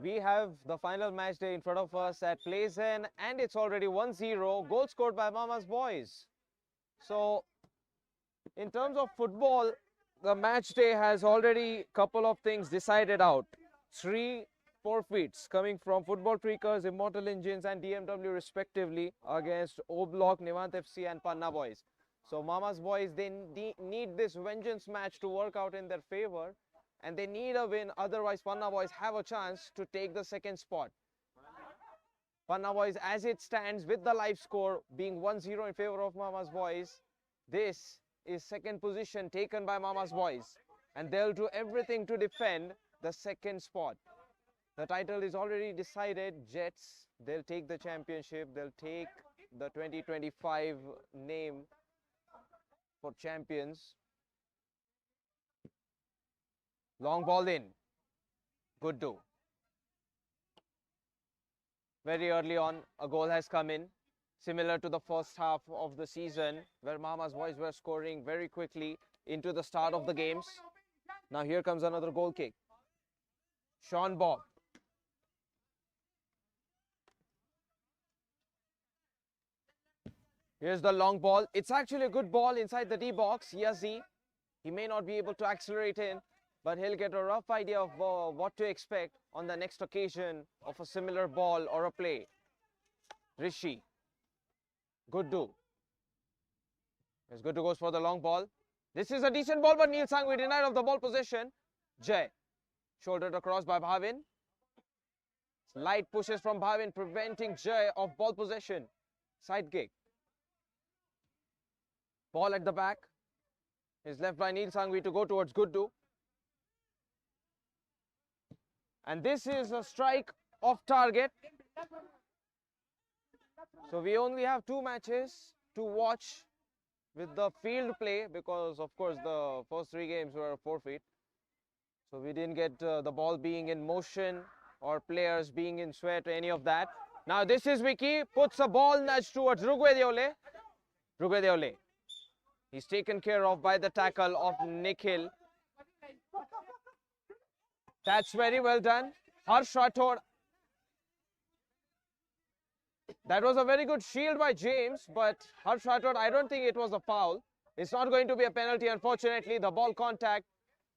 we have the final match day in front of us at Playzen, and it's already 1-0. Goal scored by Mama's boys. So, in terms of football, the match day has already couple of things decided out. 3 forfeits coming from Football Freakers, Immortal Engines and DMW respectively against O Block, Nivant FC and Panna boys. So Mama's boys, they need this vengeance match to work out in their favor, and they need a win, otherwise Panna boys have a chance to take the second spot. Panna boys, as it stands with the live score being 1-0 in favor of Mama's boys, this is second position taken by Mama's boys, and they'll do everything to defend the second spot. The title is already decided. Jets, they'll take the championship, they'll take the 2025 name for champions. Long ball in. Good do. Very early on, a goal has come in, similar to the first half of the season, where Mama's boys were scoring very quickly into the start of the games. Now here comes another goal kick. Sean Bob. Here's the long ball. It's actually a good ball inside the D box. Yazi, he may not be able to accelerate in, but he'll get a rough idea of what to expect on the next occasion of a similar ball or a play. Rishi. Good do. Yes, good to goes for the long ball. This is a decent ball, but Neil Sangvi denied of the ball possession. Jay. Shouldered across by Bhavin. Slight pushes from Bhavin, preventing Jay of ball possession. Side kick. Ball at the back is left by Neil Sangvi to go towards Guddu. And this is a strike off target. So we only have 2 matches to watch with the field play, because of course the first 3 games were a forfeit. So we didn't get the ball being in motion or players being in sweat or any of that. Now this is Vicky, puts a ball nudge towards Rugwe Deole. Rugwe Deole. He's taken care of by the tackle of Nikhil. That's very well done. Harsh Rathod. That was a very good shield by James, but Harsh Rathod, I don't think it was a foul. It's not going to be a penalty, unfortunately. The ball contact,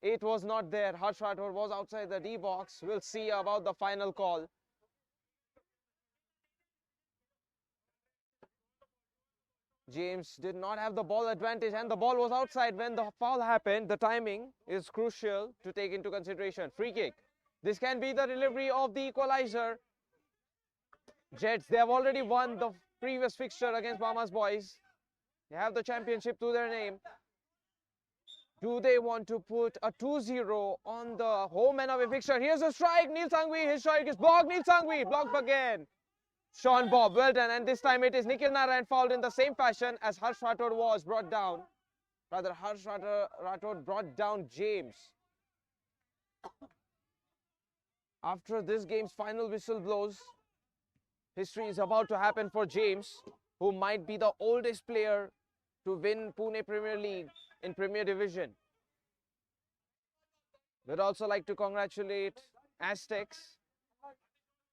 it was not there. Harsh Rathod was outside the D box. We'll see about the final call. James did not have the ball advantage, and the ball was outside when the foul happened. The timing is crucial to take into consideration. Free kick. This can be the delivery of the equalizer. Jets, they have already won the previous fixture against Mama's boys. They have the championship to their name. Do they want to put a 2-0 on the home and away fixture? Here's a strike. Neil Sangvi, his strike is blocked. Neil Sangvi, blocked again. Sean Bob, well done, and this time it is Nikhil Narayan fouled in the same fashion as Harsh Rathod was brought down. Rather, Harsh Rathod brought down James. After this game's final whistle blows, history is about to happen for James, who might be the oldest player to win Pune Premier League in Premier Division. We'd also like to congratulate Aztecs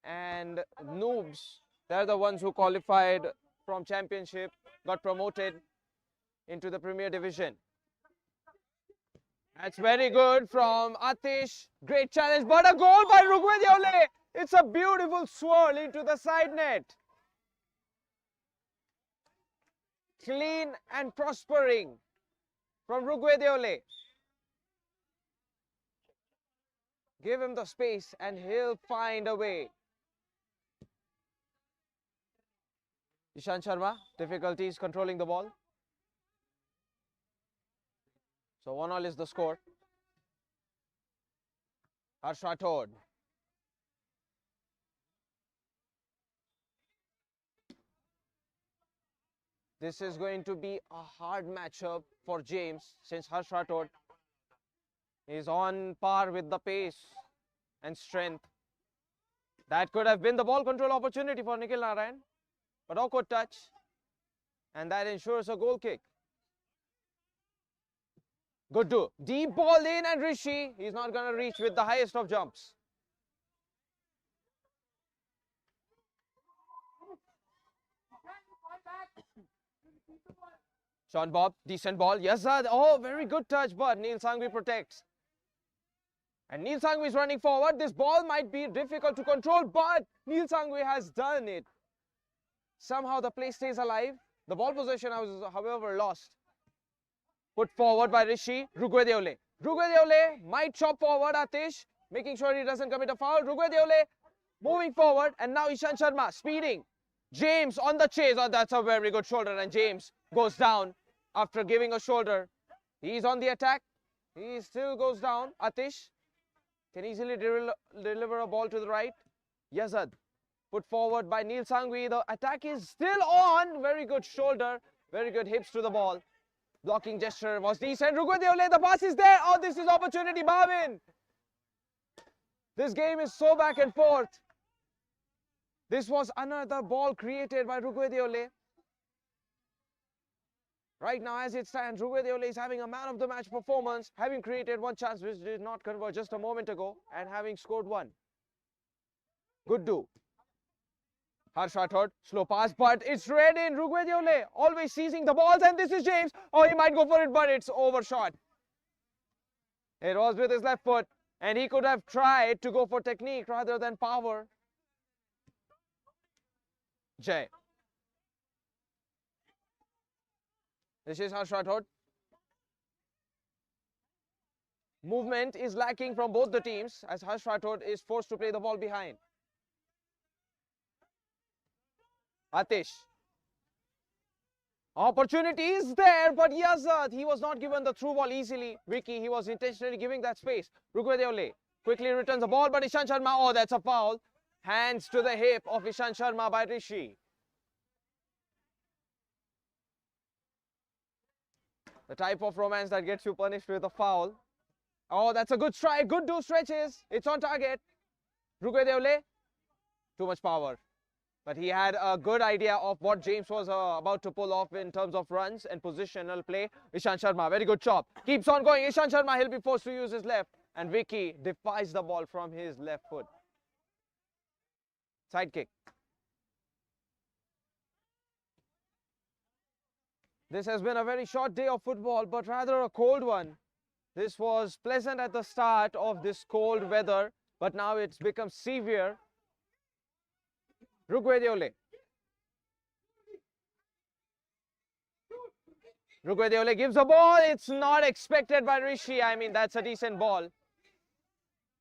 and Noobs. They're the ones who qualified from championship, got promoted into the Premier Division. That's very good from Atish. Great challenge, but a goal by Rugwe Deole. It's a beautiful swirl into the side net. Clean and prospering from Rugwe Deole. Give him the space and he'll find a way. Ishan Sharma, difficulties controlling the ball. So 1-1 is the score. Harsh Rathod. This is going to be a hard matchup for James, since Harsh Rathod is on par with the pace and strength. That could have been the ball control opportunity for Nikhil Narayan, but awkward touch, and that ensures a goal kick. Good do. Deep ball in, and Rishi, he's not going to reach with the highest of jumps. Sean Bob, decent ball. Yes, sir. Oh, very good touch, but Neil Sangvi protects. And Neil Sangvi is running forward. This ball might be difficult to control, but Neil Sangvi has done it. Somehow the play stays alive. The ball possession was, however, lost. Put forward by Rishi. Rugwedeole. Rugwedeole might chop forward Atish, making sure he doesn't commit a foul. Rugwedeole moving forward, and now Ishant Sharma speeding. James on the chase. Oh, that's a very good shoulder, and James goes down after giving a shoulder. He's on the attack. He still goes down. Atish can easily deliver a ball to the right. Yazad put forward by Neil Sangvi. The attack is still on. Very good shoulder. Very good hips to the ball. Blocking gesture was decent. Rugwedeole, the pass is there. Oh, this is opportunity, Bhavin. This game is so back and forth. This was another ball created by Rugwedeole. Right now, as it stands, Rugwedeole is having a man of the match performance, having created one chance which did not convert just a moment ago, and having scored one. Good do. Harsh Rathod, slow pass, but it's read in. Rugwedeole always seizing the balls, and this is James. Oh, he might go for it, but it's overshot. It was with his left foot, and he could have tried to go for technique rather than power. Jay. This is Harsh Rathod. Movement is lacking from both the teams as Harsh Rathod is forced to play the ball behind. Atish. Opportunity is there, but Yazad, he was not given the through ball easily. Vicky, he was intentionally giving that space. Rugwedeole quickly returns the ball, but Ishant Sharma, oh, that's a foul. Hands to the hip of Ishant Sharma by Rishi. The type of romance that gets you punished with a foul. Oh, that's a good strike. Good do stretches. It's on target. Rugwedeole, too much power. But he had a good idea of what James was about to pull off in terms of runs and positional play. Ishant Sharma, very good chop. Keeps on going. Ishant Sharma, he'll be forced to use his left. And Vicky defies the ball from his left foot. Side kick. This has been a very short day of football, but rather a cold one. This was pleasant at the start of this cold weather, but now it's become severe. Rugwedeole. Rugwedeole gives a ball. It's not expected by Rishi. I mean, that's a decent ball.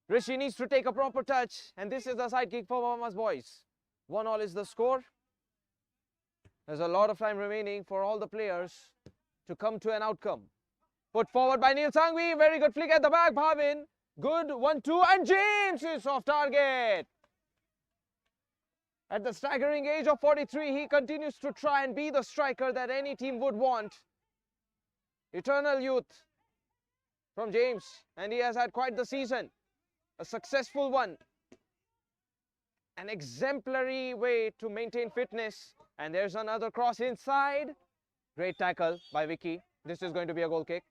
Rishi needs to take a proper touch, and this is the side kick for Mama's boys. 1-1 is the score. There's a lot of time remaining for all the players to come to an outcome. Put forward by Neil Sangvi. Very good flick at the back. Bhavin. Good 1-2, and James is off target. At the staggering age of 43, he continues to try and be the striker that any team would want. Eternal youth from James, and he has had quite the season. A successful one. An exemplary way to maintain fitness. And there's another cross inside. Great tackle by Vicky. This is going to be a goal kick.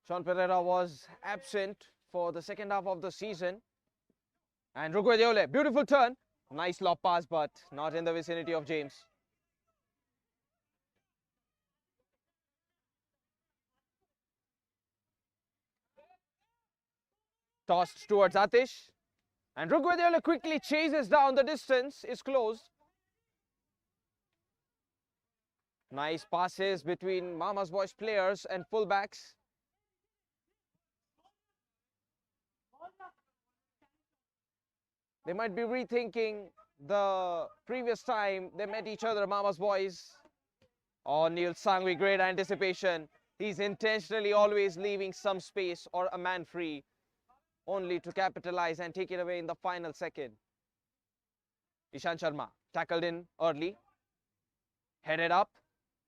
Sean Pereira was absent for the second half of the season. And Rugwedeole, beautiful turn. Nice lob pass, but not in the vicinity of James. Tossed towards Atish. And Rugwedeole quickly chases down. The distance is closed. Nice passes between Mama's Boys players and fullbacks. They might be rethinking the previous time they met each other, Mama's Boys. Oh, Neil Sangvi, great anticipation. He's intentionally always leaving some space or a man free, only to capitalize and take it away in the final second. Ishant Sharma tackled in early. Headed up.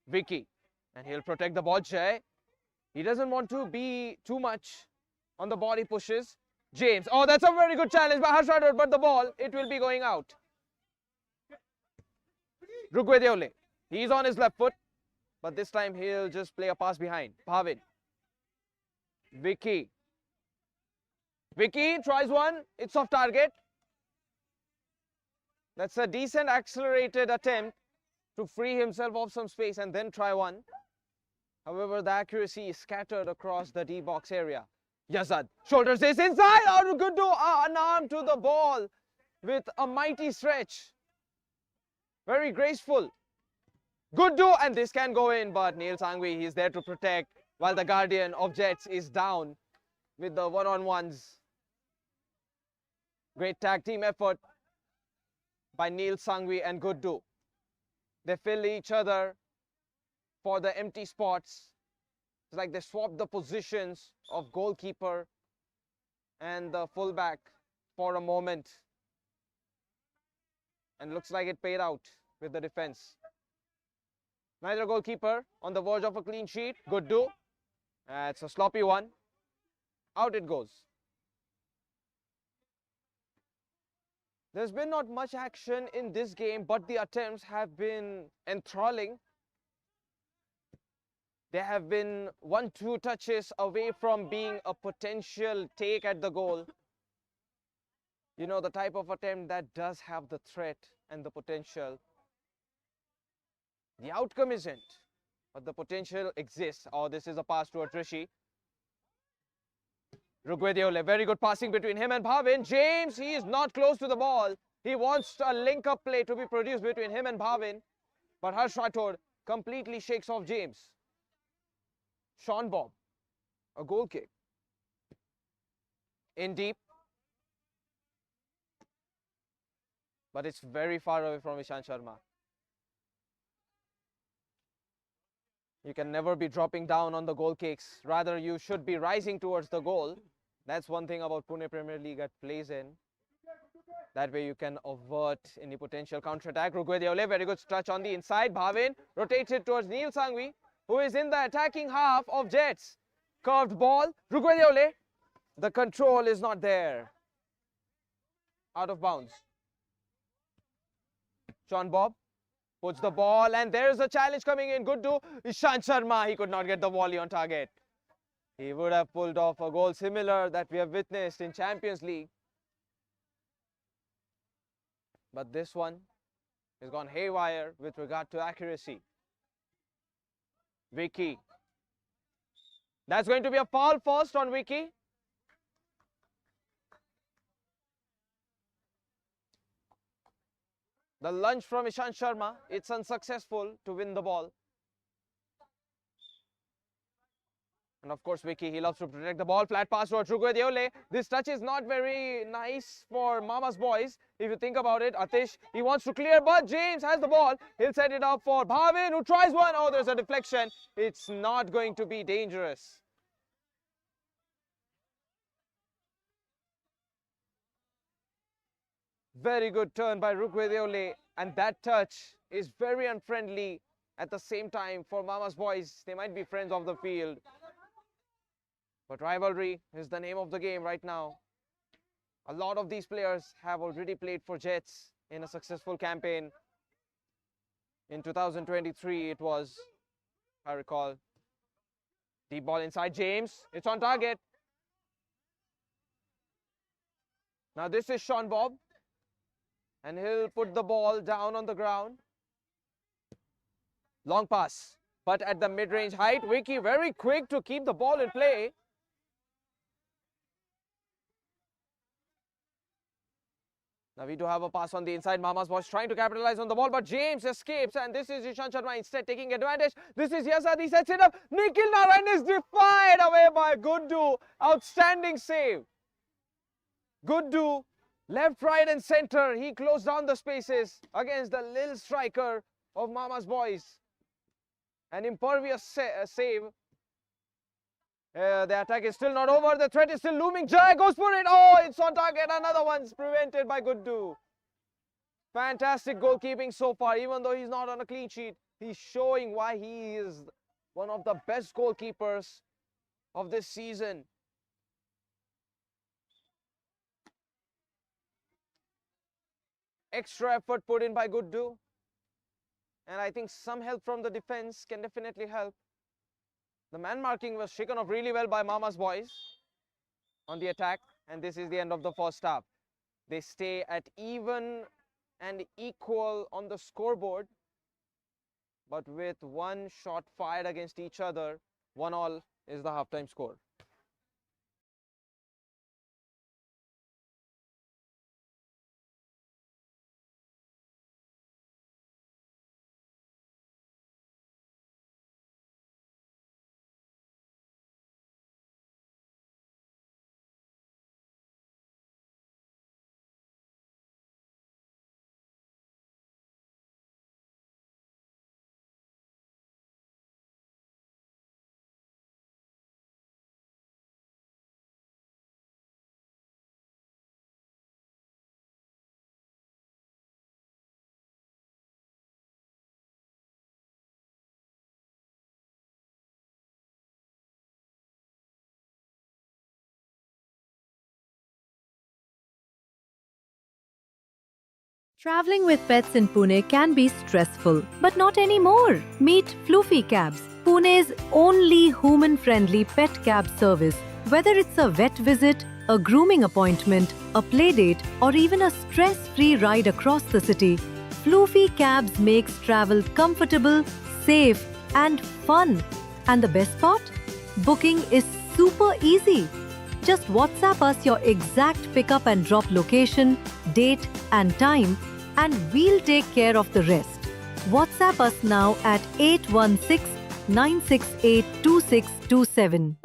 Vicky. And he'll protect the ball. Jay. He doesn't want to be too much on the body pushes. James. Oh, that's a very good challenge by Harsh Rathod, but the ball, it will be going out. Rugwedeole. He's on his left foot, but this time he'll just play a pass behind. Bhavin. Vicky. Vicky tries one. It's off target. That's a decent accelerated attempt to free himself of some space and then try one. However, the accuracy is scattered across the D box area. Yazad shoulders this inside. Oh, good to an arm to the ball with a mighty stretch. Very graceful. Good do, and this can go in, but Neil Sangvi, he's there to protect while the guardian of Jets is down with the one-on-ones. Great tag team effort by Neil Sangvi and Guddu. They fill each other for the empty spots. It's like they swap the positions of goalkeeper and the fullback for a moment. And looks like it paid out with the defense. Neither goalkeeper on the verge of a clean sheet. Guddu. It's a sloppy one. Out it goes. There's been not much action in this game, but the attempts have been enthralling. They have been 1-2 touches away from being a potential take at the goal. You know, the type of attempt that does have the threat and the potential. The outcome isn't, but the potential exists. Oh, this is a pass to Atrishi. Rugwediole, very good passing between him and Bhavin. James, he is not close to the ball. He wants a link-up play to be produced between him and Bhavin. But Harsh Rathod completely shakes off James. Sean Bob, a goal kick. In deep. But it's very far away from Ishant Sharma. You can never be dropping down on the goal kicks. Rather, you should be rising towards the goal. That's one thing about Pune Premier League at Playzen. That way you can avert any potential counter-attack. Rugwediole, very good touch on the inside. Bhavin rotates it towards Neil Sangvi, who is in the attacking half of Jets. Curved ball. Rugwediole. The control is not there. Out of bounds. Sean Bob puts the ball, and there's a challenge coming in. Good to Ishant Sharma. He could not get the volley on target. He would have pulled off a goal similar that we have witnessed in Champions League. But this one has gone haywire with regard to accuracy. Vicky. That's going to be a foul first on Vicky. The lunge from Ishant Sharma, it's unsuccessful to win the ball. And of course, Vicky, he loves to protect the ball. Flat pass to Rugwediole. This touch is not very nice for Mama's boys. If you think about it, Atish, he wants to clear, but James has the ball. He'll set it up for Bhavin, who tries one. Oh, there's a deflection. It's not going to be dangerous. Very good turn by Rugwediole, and that touch is very unfriendly at the same time for Mama's boys. They might be friends of the field, but rivalry is the name of the game right now. A lot of these players have already played for Jets in a successful campaign. In 2023, it was, I recall, deep ball inside James. It's on target. Now this is Sean Bob. And he'll put the ball down on the ground. Long pass, but at the mid-range height. Vicky very quick to keep the ball in play. Now we do have a pass on the inside. Mama's boys trying to capitalize on the ball, but James escapes, and this is Ishant Sharma instead taking advantage. This is Yazad, he sets it up. Nikhil Narayan is defied away by Guddu. Outstanding save. Guddu. Left, right and center, he closed down the spaces against the little striker of Mama's boys. An impervious save. The attack is still not over, the threat is still looming. Jai goes for it, oh, it's on target, another one's prevented by Guddu. Fantastic goalkeeping so far, even though he's not on a clean sheet. He's showing why he is one of the best goalkeepers of this season. Extra effort put in by Guddu, and I think some help from the defense can definitely help. The man marking was shaken off really well by Mama's boys on the attack, and this is the end of the first half. They stay at even and equal on the scoreboard, but with one shot fired against each other, 1-1 is the halftime score. Traveling with pets in Pune can be stressful, but not anymore. Meet Floofy Cabs, Pune's only human-friendly pet cab service. Whether it's a vet visit, a grooming appointment, a playdate, or even a stress-free ride across the city, Floofy Cabs makes travel comfortable, safe, and fun. And the best part? Booking is super easy. Just WhatsApp us your exact pickup and drop location, date, and time, and we'll take care of the rest. WhatsApp us now at 816-968-2627.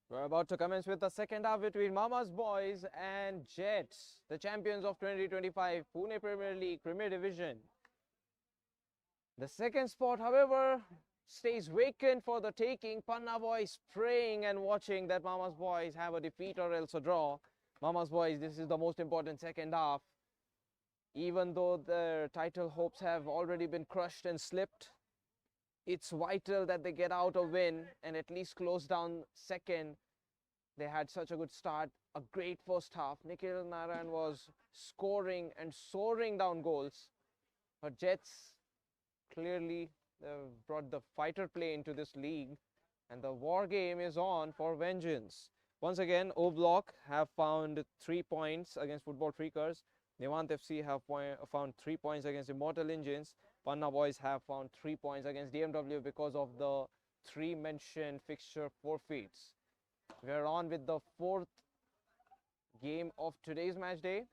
We're about to commence with the second half between Mama's Boys and Jets, the champions of 2025 Pune Premier League Premier Division. The second spot, however, stays vacant for the taking. Panna Boys praying and watching that Mama's Boys have a defeat or else a draw. Mama's Boys, this is the most important second half. Even though their title hopes have already been crushed and slipped, it's vital that they get out a win and at least close down second. They had such a good start, a great first half. Nikhil Narayan was scoring and soaring down goals. But Jets clearly brought the fighter play into this league, and the war game is on for vengeance. Once again, O Block have found 3 points against Football Freakers. Nivant FC have found 3 points against Immortal Engines. Panna Boys have found 3 points against DMW because of the 3 mentioned fixture forfeits. We are on with the 4th game of today's match day,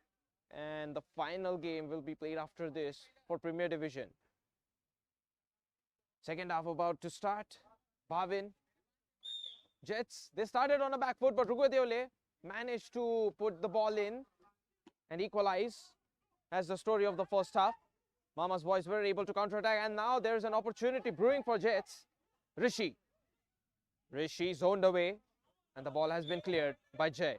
and the final game will be played after this for Premier Division. Second half about to start. Bhavin. Jets, they started on a back foot, but Rugadeole managed to put the ball in and equalize. As the story of the first half. Mama's Boys were able to counter-attack, and now there's an opportunity brewing for Jets. Rishi zoned away, and the ball has been cleared by Jay.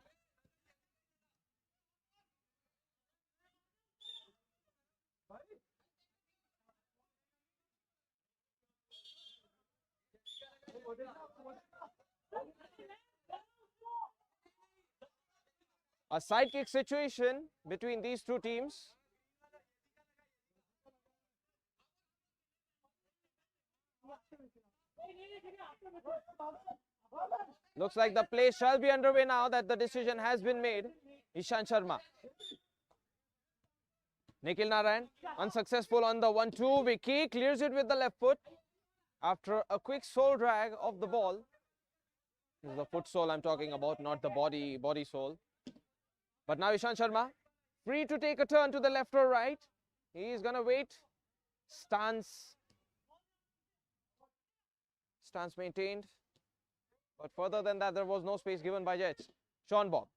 A sidekick situation between these two teams. Looks like the play shall be underway now that the decision has been made. Ishant Sharma. Nikhil Narayan unsuccessful on the 1-2. Vicky clears it with the left foot after a quick sole drag of the ball. This is the foot sole I'm talking about, not the body sole. But now Ishant Sharma free to take a turn to the left or right. He is gonna wait. Stance maintained. But further than that, there was no space given by Jets. Sean Bob.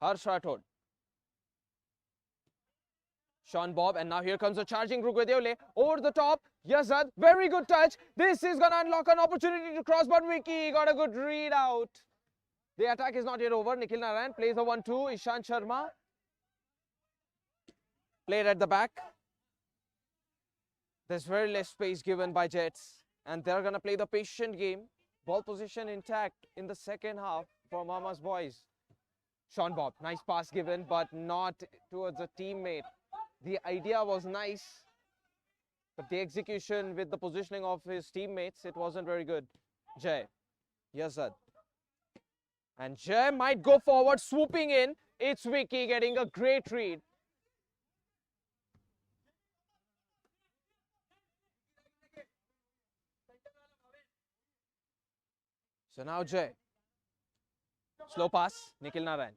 Harsh Rathod. Sean Bob, and now here comes a charging Rugwedeole over the top. Yazad, very good touch. This is going to unlock an opportunity to cross, but Vicky got a good read out. The attack is not yet over. Nikhil Narayan plays a 1-2. Ishant Sharma played at the back. There's very less space given by Jets, and they're going to play the patient game. Ball position intact in the second half for Mama's boys. Sean Bob, nice pass given, but not towards a teammate. The idea was nice, but the execution with the positioning of his teammates, it wasn't very good. Jay, Yazad. And Jay might go forward, swooping in. It's Vicky getting a great read. So now Jay. Slow pass, Nikhil Narayan.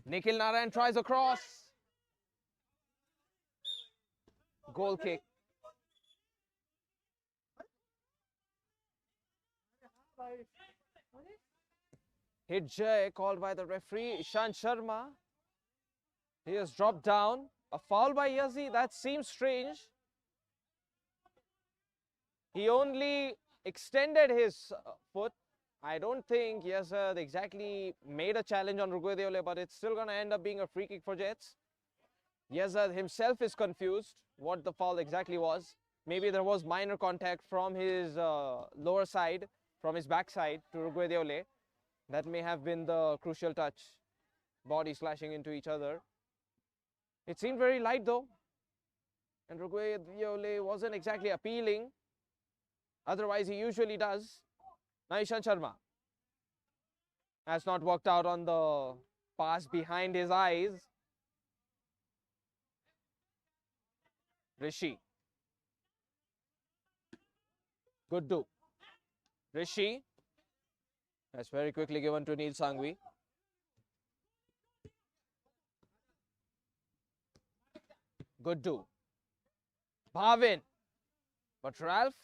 Nikhil Narayan tries a cross. Goal kick. Hit Jay, called by the referee. Ishant Sharma. He has dropped down. A foul by Yazi, that seems strange. He only extended his foot. I don't think Yazad exactly made a challenge on Rugwedeole, but it's still going to end up being a free kick for Jets. Yazad himself is confused what the foul exactly was. Maybe there was minor contact from his lower side, from his backside to Rugwedeole. That may have been the crucial touch. Body slashing into each other. It seemed very light though. And Rugwedeole wasn't exactly appealing. Otherwise, he usually does. Now Ishant Sharma has not worked out on the pass behind his eyes. Rishi. Good do. Rishi. That's very quickly given to Neil Sangvi. Good do. Bhavin. But Ralph.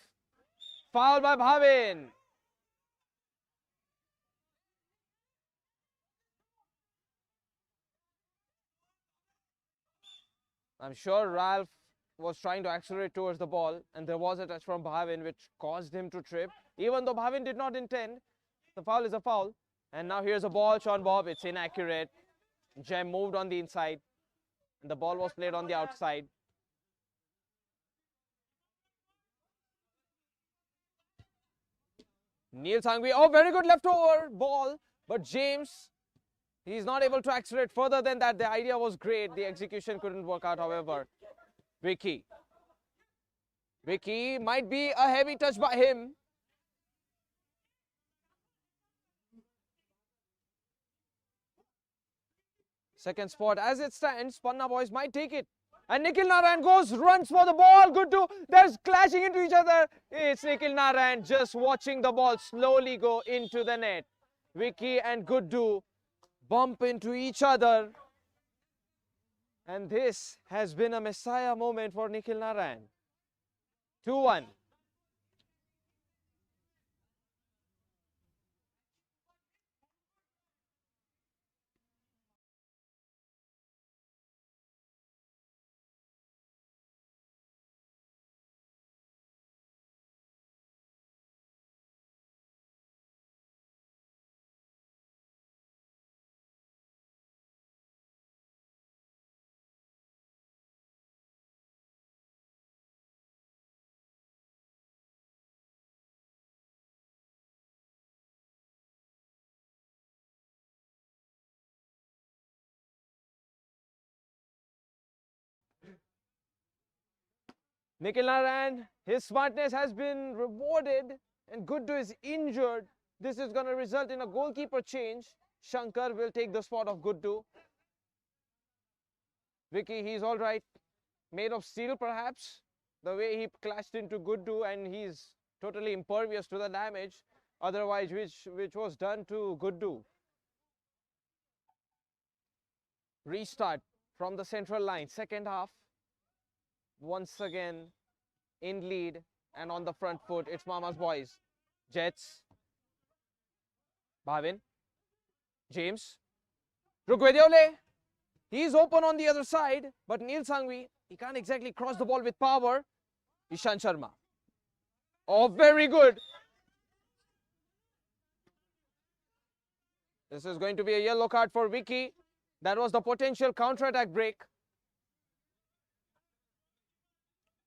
Foul by Bhavin. I'm sure Ralph was trying to accelerate towards the ball, and there was a touch from Bhavin which caused him to trip. Even though Bhavin did not intend, the foul is a foul. And now here's a ball, Sean Bob. It's inaccurate. Jem moved on the inside, and the ball was played on the outside. Neil Sangvi, oh, very good leftover ball, but James, he's not able to accelerate further than that. The idea was great. The execution couldn't work out, however. Vicky. Vicky might be a heavy touch by him. Second spot as it stands, Panna boys might take it. And Nikhil Narayan runs for the ball. Good to, they're clashing into each other. It's Nikhil Narayan just watching the ball slowly go into the net. Vicky and Guddu bump into each other. And this has been a messiah moment for Nikhil Narayan. 2-1. Nikhil Naran, his smartness has been rewarded and Guddu is injured. This is going to result in a goalkeeper change. Shankar will take the spot of Guddu. Vicky, he's all right. Made of steel perhaps. The way he clashed into Guddu, and he's totally impervious to the damage otherwise which was done to Guddu. Restart from the central line, second half. Once again in lead and on the front foot, it's Mama's boys. Jets. Bhavin. James. Rugwedeole. He's open on the other side, but Neil Sangvi, he can't exactly cross the ball with power. Ishan Sharma. Oh, very good. This is going to be a yellow card for Vicky. That was the potential counter-attack break.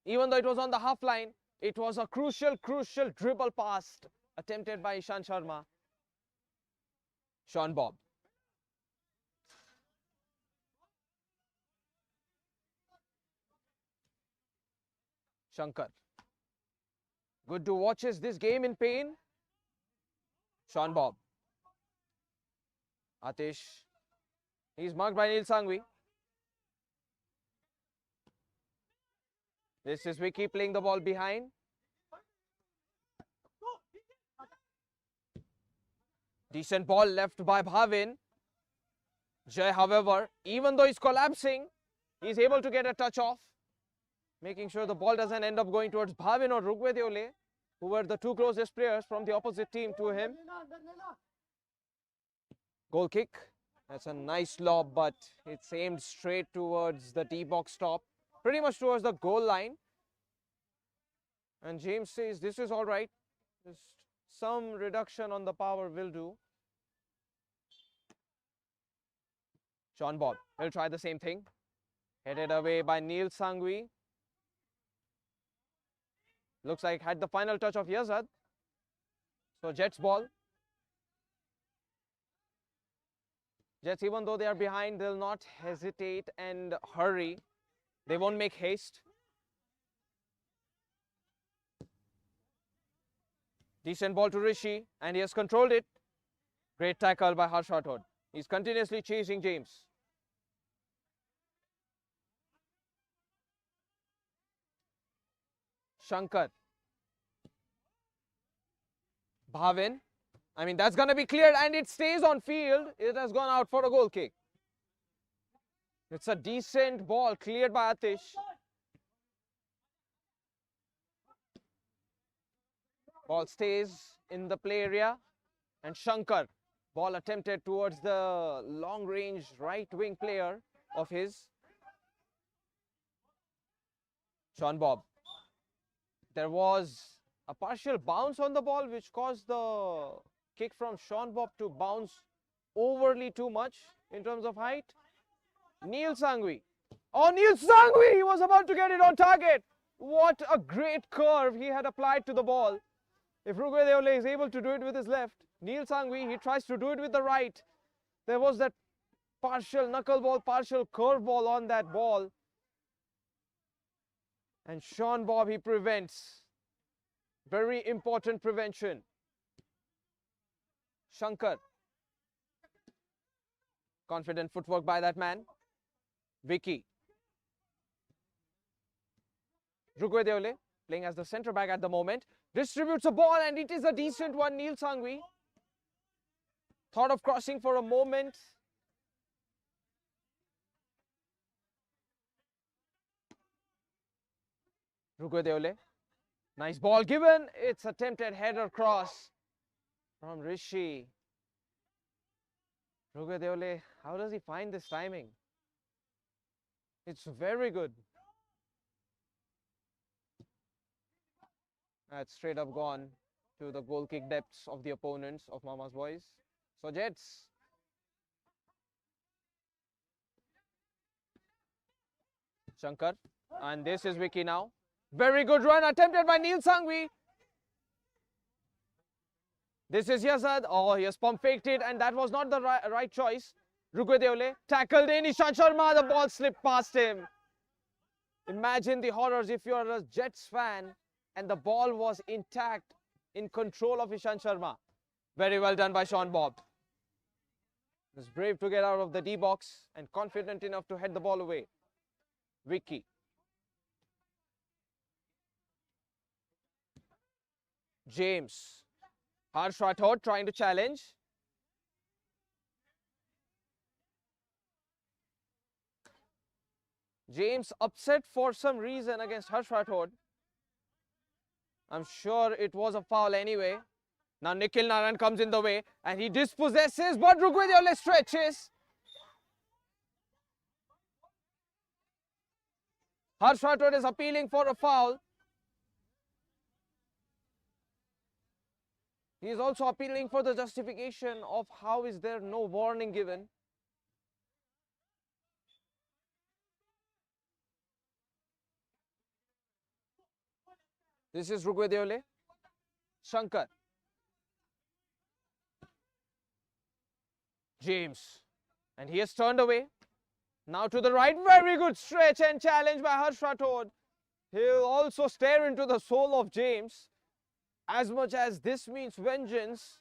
Even though it was on the half line, it was a crucial dribble pass attempted by Ishan Sharma. Sean Bob. Shankar. Guddu watches this game in pain. Sean Bob. Atish. He's marked by Neil Sangvi. This is Vicky playing the ball behind. Decent ball left by Bhavin. Jay, however, even though he's collapsing, he's able to get a touch off, making sure the ball doesn't end up going towards Bhavin or Rugwedeole, who were the two closest players from the opposite team to him. Goal kick. That's a nice lob, but it's aimed straight towards the D-box top, pretty much towards the goal line. And James says this is all right. Just some reduction on the power will do. Sean Bob will try the same thing. Headed away by Neil Sangvi. Looks like had the final touch of Yazad. So Jets ball. Jets, even though they are behind, they'll not hesitate and hurry. They won't make haste. Decent ball to Rishi, and he has controlled it. Great tackle by Harsh Rathod. He's continuously chasing James. Shankar. Bhavin. I mean, that's going to be cleared, and it stays on field. It has gone out for a goal kick. It's a decent ball cleared by Atish. Ball stays in the play area, and Shankar. Ball attempted towards the long-range right-wing player of his. Sean Bob. There was a partial bounce on the ball which caused the kick from Sean Bob to bounce overly too much in terms of height. Neil Sangvi. Oh, Neil Sangvi! He was about to get it on target. What a great curve he had applied to the ball. If Rugwedeole is able to do it with his left, Neil Sangvi, he tries to do it with the right. There was that partial knuckleball, partial curveball on that ball. And Sean Bob, he prevents. Very important prevention. Shankar. Confident footwork by that man. Vicky. Rugwedeole, playing as the centre back at the moment, distributes a ball, and it is a decent one. Neil Sangvi thought of crossing for a moment. Rugwedeole. Nice ball given. It's attempted header cross from Rishi. Rugwedeole, how does he find this timing? It's very good. That's straight up gone to the goal kick depths of the opponents of Mama's boys. So Jets. Shankar. And this is Vicky now. Very good run attempted by Neil Sangvi. This is Yazad. Oh, he has pump faked it, and that was not the right choice. Rugwedeole tackled in. Ishan Sharma, the ball slipped past him. Imagine the horrors if you're a Jets fan and the ball was intact in control of Ishant Sharma. Very well done by Sean Bob. He was brave to get out of the D box and confident enough to head the ball away. Vicky. James. Harsh Rathod trying to challenge. James upset for some reason against Harsh Rathod. I'm sure it was a foul anyway. Now Nikhil Naran comes in the way and he dispossesses, but Rugwedeole stretches. Harsh Rathod is appealing for a foul. He is also appealing for the justification of how is there no warning given. This is Rugwedeole. Shankar. James. And he has turned away. Now to the right. Very good stretch and challenge by Harsh Rathod. He'll also stare into the soul of James. As much as this means vengeance.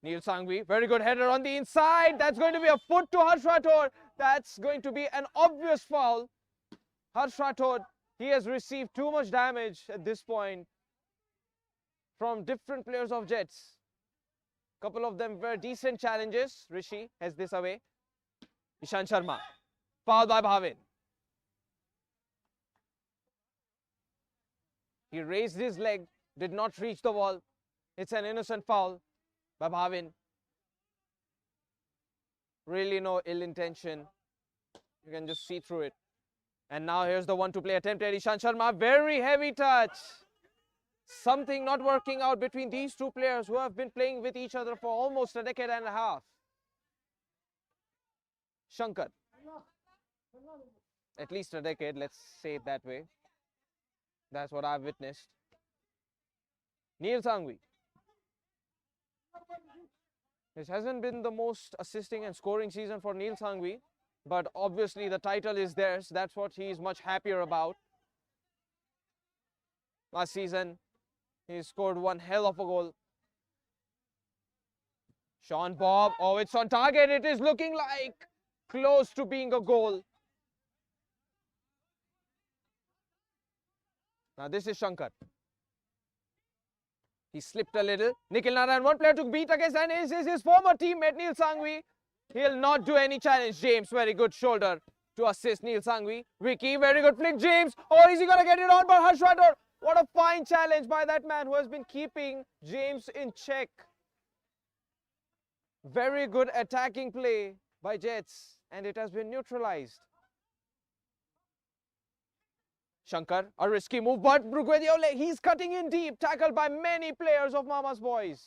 Neil Sangvi, very good header on the inside. That's going to be a foot to Harsh Rathod. That's going to be an obvious foul. Harsh Rathod, he has received too much damage at this point from different players of Jets. Couple of them were decent challenges. Rishi has this away. Ishant Sharma, foul by Bhavin. He raised his leg, did not reach the ball. It's an innocent foul by Bhavin. Really no ill intention. You can just see through it. And now here's the one-to-play attempt at Ishant Sharma. Very heavy touch. Something not working out between these two players who have been playing with each other for almost a decade and a half. Shankar. At least a decade, let's say it that way. That's what I've witnessed. Neil Sangvi. This hasn't been the most assisting and scoring season for Neil Sangvi, but obviously the title is theirs. That's what he's much happier about. Last season, he scored one hell of a goal. Sean Bob. Oh, it's on target. It is looking like close to being a goal. Now this is Shankar. He slipped a little. Nikhil Naran, one player to beat against, and this is his former teammate Neil Sangvi. He'll not do any challenge. James, very good shoulder to assist Neil Sangvi. Vicky, very good flick. James, oh, is he going to get it on? But Harsh Rathod, what a fine challenge by that man who has been keeping James in check. Very good attacking play by Jets, and it has been neutralized. Shankar, a risky move, but Rugwedeole, he's cutting in deep, tackled by many players of Mama's boys.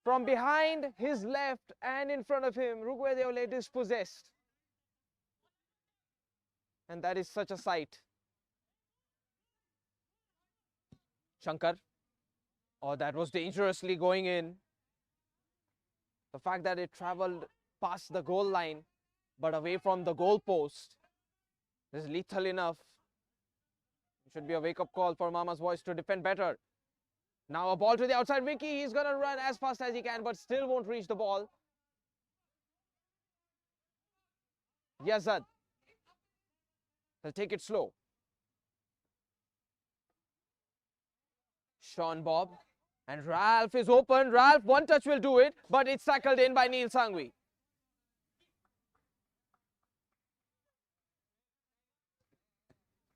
From behind, his left, and in front of him, Rugwedeole dispossessed. And that is such a sight. Shankar, oh, that was dangerously going in. The fact that it travelled past the goal line, but away from the goal post, is lethal enough. It should be a wake-up call for Mama's boys to defend better. Now a ball to the outside. Vicky, he's going to run as fast as he can, but still won't reach the ball. Yazad. He'll take it slow. Sean Bob. And Ralph is open. Ralph, one touch will do it, but it's tackled in by Neil Sangvi.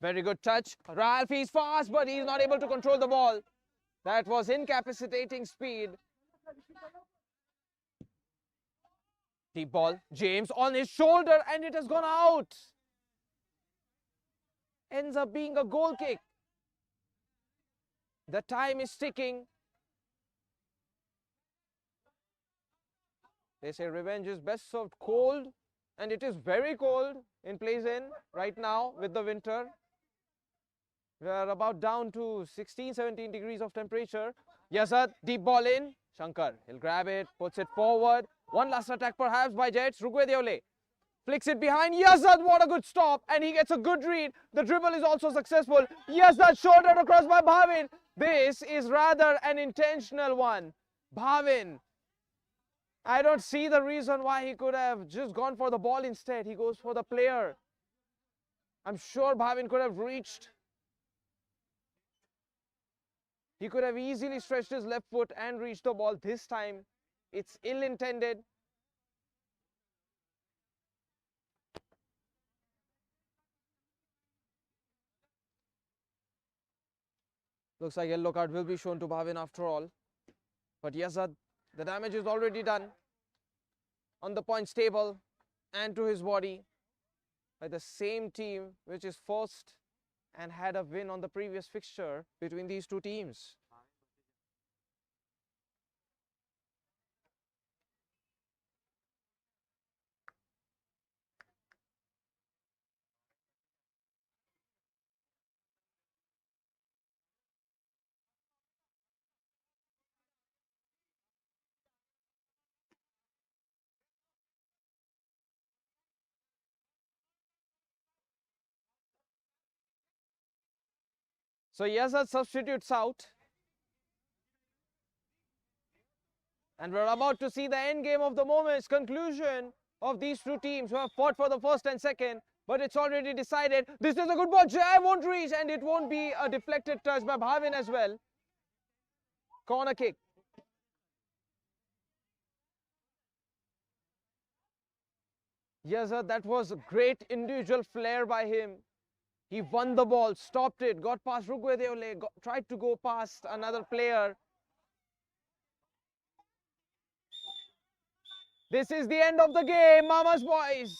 Very good touch. Ralph is fast, but he's not able to control the ball. That was incapacitating speed. Deep ball. James on his shoulder, and it has gone out. Ends up being a goal kick. The time is ticking. They say revenge is best served cold, and it is very cold in Playzen right now with the winter. We are about down to 16, 17 degrees of temperature. Yazad, deep ball in. Shankar, he'll grab it, puts it forward. One last attack perhaps by Jets. Rugwedeole flicks it behind. Yazad, what a good stop. And he gets a good read. The dribble is also successful. Yazad shouldered across by Bhavin. This is rather an intentional one. Bhavin, I don't see the reason why he could have just gone for the ball instead. He goes for the player. I'm sure Bhavin could have reached. He could have easily stretched his left foot and reached the ball. This time, it's ill-intended. Looks like yellow card will be shown to Bhavin after all. But Yazad, the damage is already done on the points table and to his body by the same team which is first and had a win on the previous fixture between these two teams. So Yazad substitutes out. And we're about to see the end game of the moment's conclusion of these two teams who have fought for the first and second. But it's already decided. This is a good ball. Jai won't reach, and it won't be a deflected touch by Bhavin as well. Corner kick. Yazad, that was a great individual flair by him. He won the ball, stopped it, got past Rugwedeole, tried to go past another player. This is the end of the game, Mama's boys.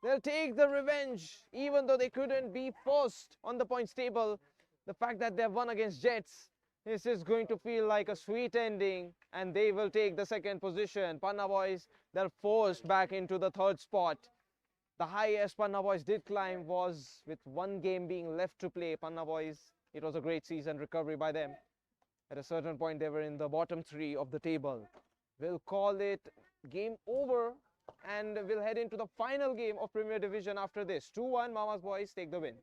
They'll take the revenge, even though they couldn't be first on the points table. The fact that they've won against Jets, this is going to feel like a sweet ending, and they will take the second position. Panna boys, they're forced back into the third spot. The highest Panna boys did climb was with one game being left to play. Panna boys, it was a great season recovery by them. At a certain point, they were in the bottom three of the table. We'll call it game over, and we'll head into the final game of Premier Division after this. 2-1, Mama's boys take the win.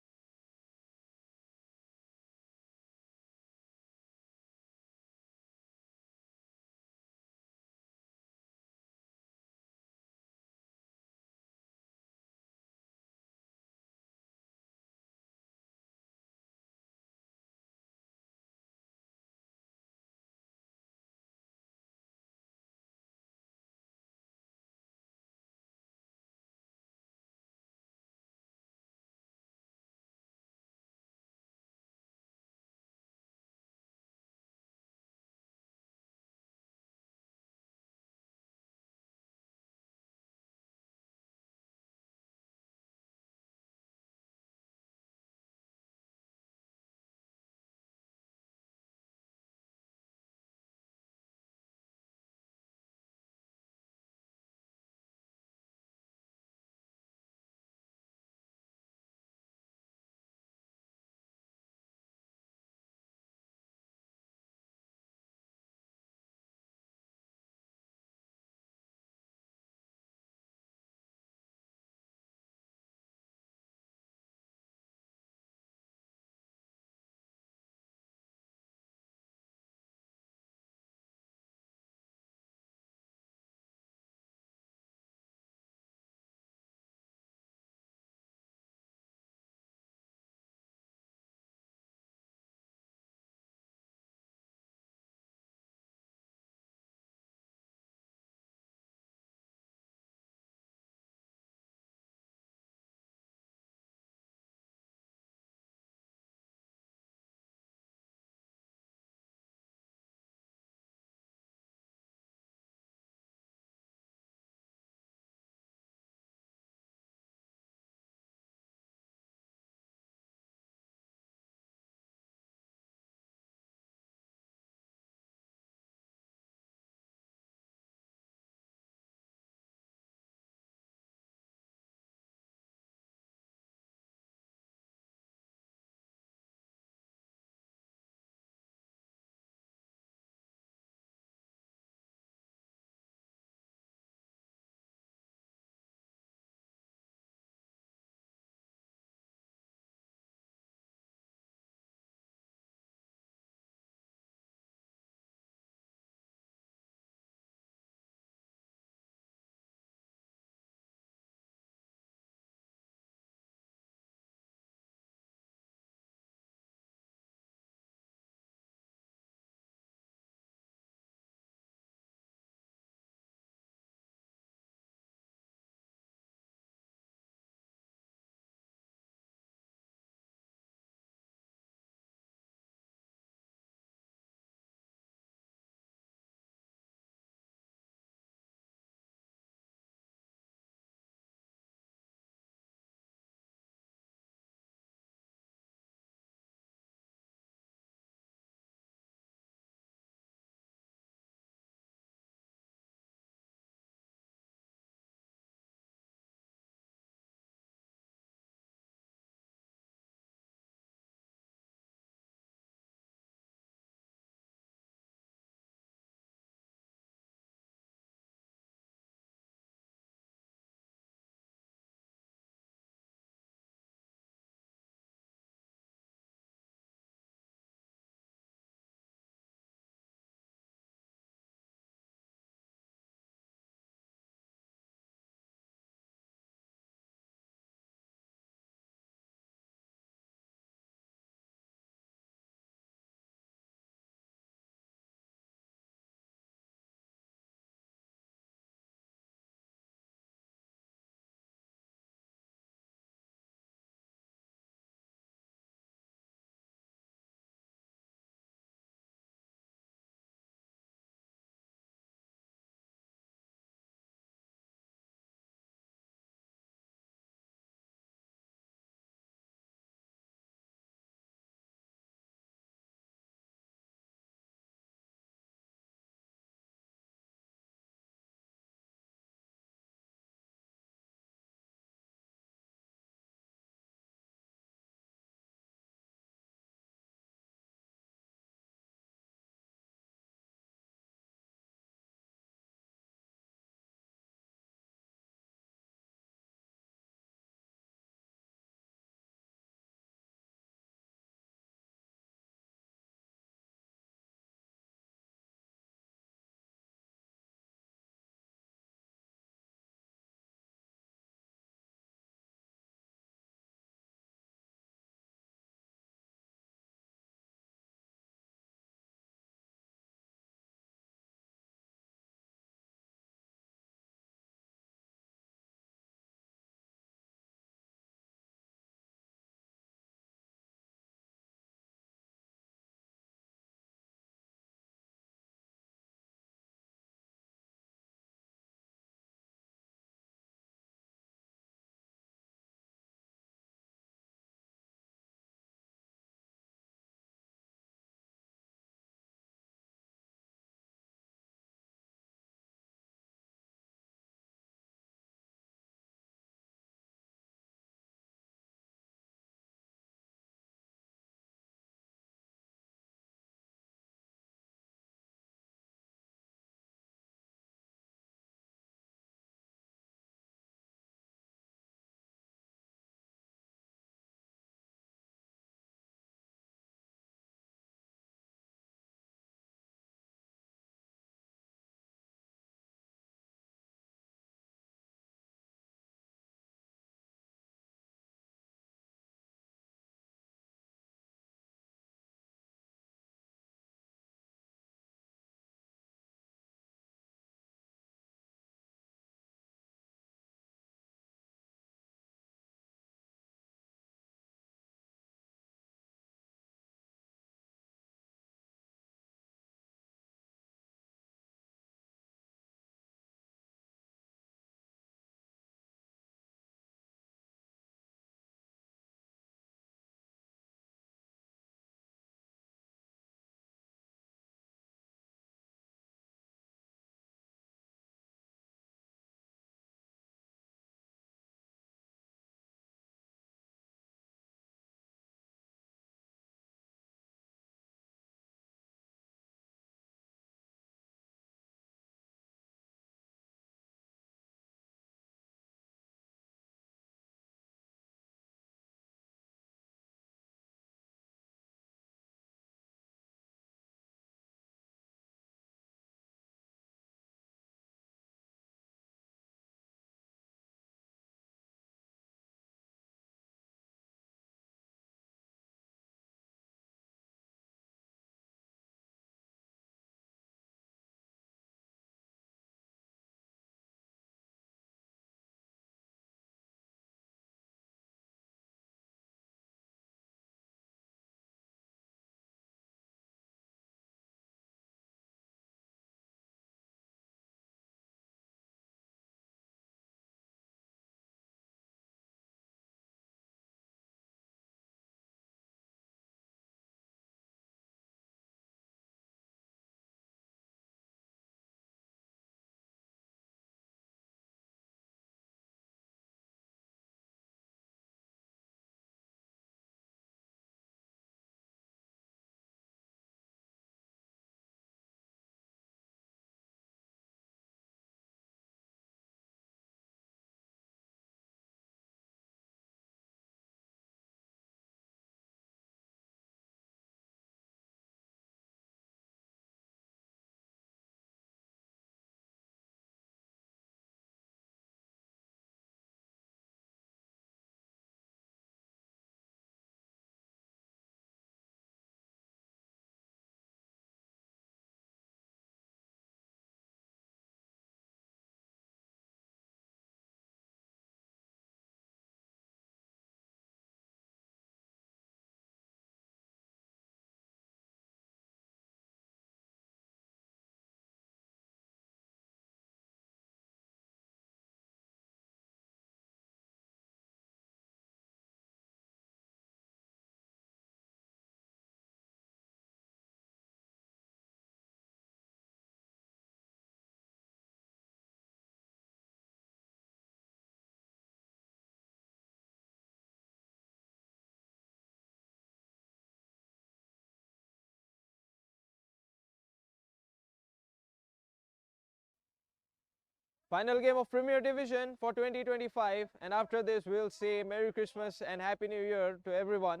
Final game of Premier Division for 2025, and after this we'll say Merry Christmas and Happy New Year to everyone.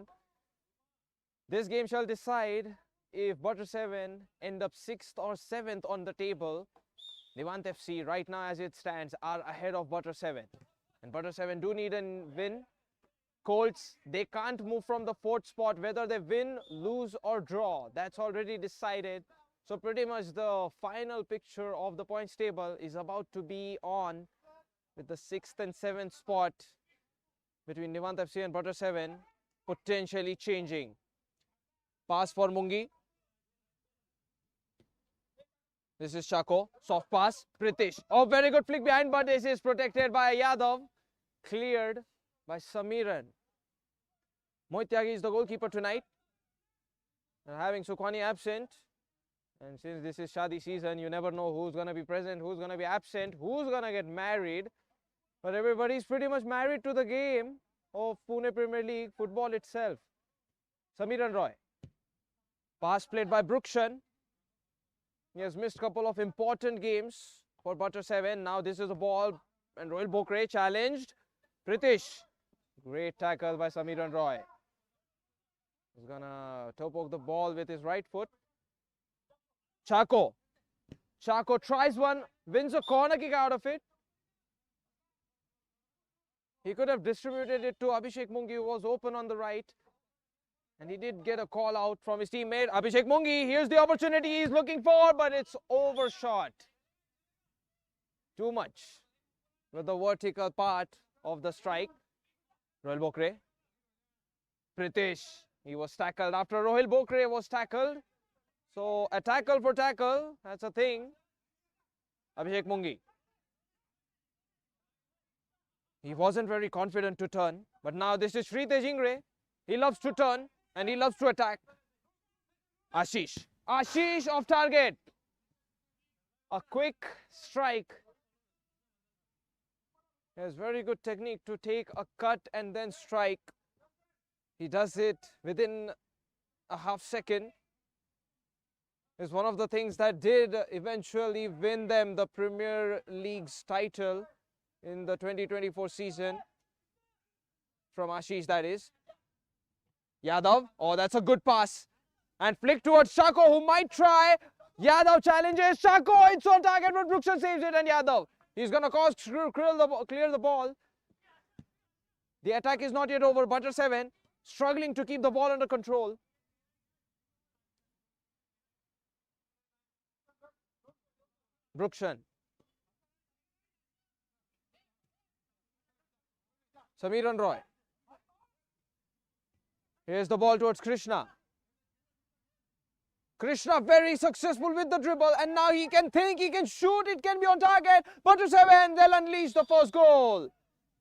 This game shall decide if Butter 7 end up 6th or 7th on the table. Nivant FC right now as it stands are ahead of Butter 7, and Butter 7 do need a win. Coltz, they can't move from the 4th spot whether they win, lose or draw. That's already decided. So pretty much the final picture of the points table is about to be on, with the 6th and 7th spot between Nivant FC and Butter 7 potentially changing. Pass for Mungi. This is Shako. Soft pass. Pritish. Oh, very good flick behind, but this is protected by Yadav. Cleared by Samiran. Mohit Tyagi is the goalkeeper tonight. And having Sukhwani absent. And since this is Shadi season, you never know who's going to be present, who's going to be absent, who's going to get married. But everybody's pretty much married to the game of Pune Premier League football itself. Samiran Roy. Pass played by Brukshan. He has missed a couple of important games for Butter 7. Now this is a ball and Royal Bokre challenged. Pritish. Great tackle by Samiran Roy. He's gonna toe poke the ball with his right foot. Chako. Chako tries one, wins a corner kick out of it. He could have distributed it to Abhishek Mungi, who was open on the right. And he did get a call out from his teammate. Abhishek Mungi, here's the opportunity he's looking for, but it's overshot. Too much with the vertical part of the strike. Rohil Bokre. Pritish. He was tackled after Rohil Bokre was tackled. So a tackle for tackle, that's a thing. Abhishek Mungi. He wasn't very confident to turn, but now this is Shritesh Ingre. He loves to turn and he loves to attack. Ashish. Ashish off target. A quick strike. He has very good technique to take a cut and then strike. He does it within a half second. It's one of the things that did eventually win them the Premier League's title in the 2024 season. From Ashish, that is. Yadav. Oh, that's a good pass. And flick towards Shako, who might try. Yadav challenges Shako. It's on target, but Brukshan saves it. And Yadav, he's going to clear the ball. The attack is not yet over. Butter 7 struggling to keep the ball under control. Brukshan. Samiran Roy. Here's the ball towards Krishna. Krishna very successful with the dribble, and now he can think, he can shoot, it can be on target. Butter 7, they'll unleash the first goal.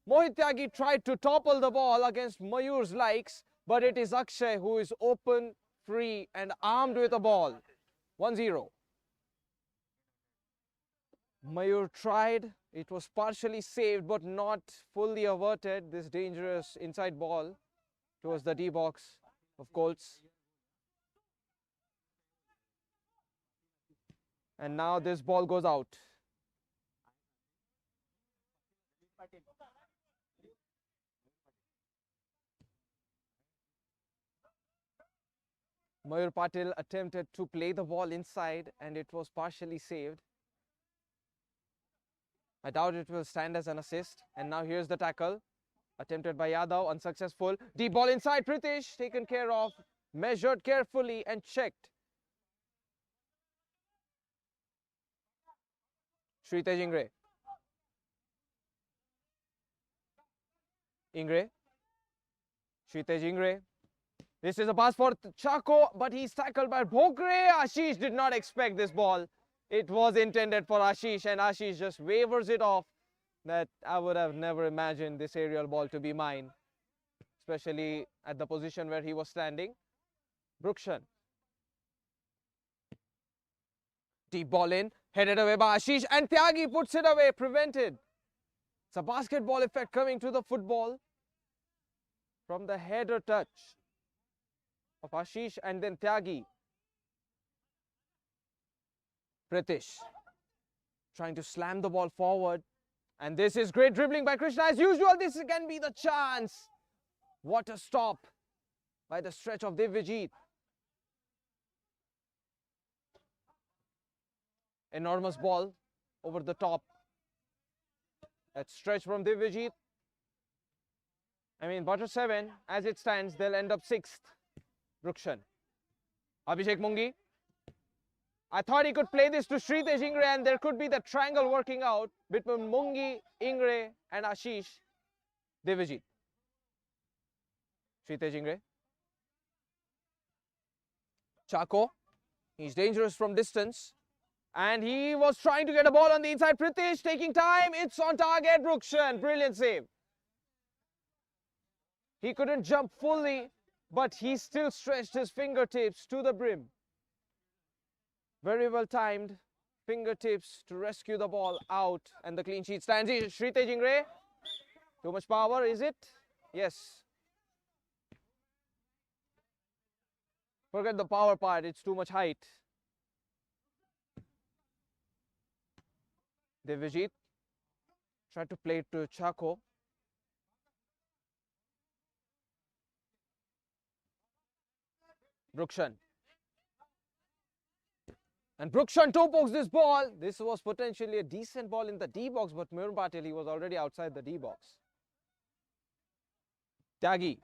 Mohit Tyagi tried to topple the ball against Mayur's likes, but it is Akshay who is open, free and armed with a ball. 1-0. Mayur tried, it was partially saved but not fully averted, this dangerous inside ball towards the D box of Coltz. And now this ball goes out. Mayur Patil attempted to play the ball inside and it was partially saved. I doubt it will stand as an assist. And now here's the tackle. Attempted by Yadav, unsuccessful. Deep ball inside, Pritish, taken care of, measured carefully and checked. Shritesh Ingre. Ingre. Shritesh Ingre. This is a pass for Chako, but he's tackled by Bokre. Ashish did not expect this ball. It was intended for Ashish and Ashish just wavers it off. That I would have never imagined this aerial ball to be mine, especially at the position where he was standing. Brukshan. Deep ball in, headed away by Ashish and Tyagi puts it away, prevented. It's a basketball effect coming to the football from the header touch of Ashish and then Tyagi. Pritish trying to slam the ball forward. And this is great dribbling by Krishna. As usual, this can be the chance. What a stop by the stretch of Divyajit. Enormous ball over the top. That stretch from Divyajit. I mean, Butter 7, as it stands, they'll end up 6th. Brukshan. Abhishek Mungi. I thought he could play this to Shritesh Ingre and there could be the triangle working out between Mungi, Ingre and Ashish. Divyajit. Shritesh Ingre. Chako. He's dangerous from distance. And he was trying to get a ball on the inside. Pritish taking time. It's on target. Brukshan. Brilliant save. He couldn't jump fully, but he still stretched his fingertips to the brim. Very well timed fingertips to rescue the ball out, and the clean sheet stands. Shritesh Ingre. Too much power, is it? Yes. Forget the power part, it's too much height. Divyajit tried to play it to Chako. Brukshan. And Brukshan toe pokes this ball. This was potentially a decent ball in the D box, but Mayur Patil, he was already outside the D box. Tyagi.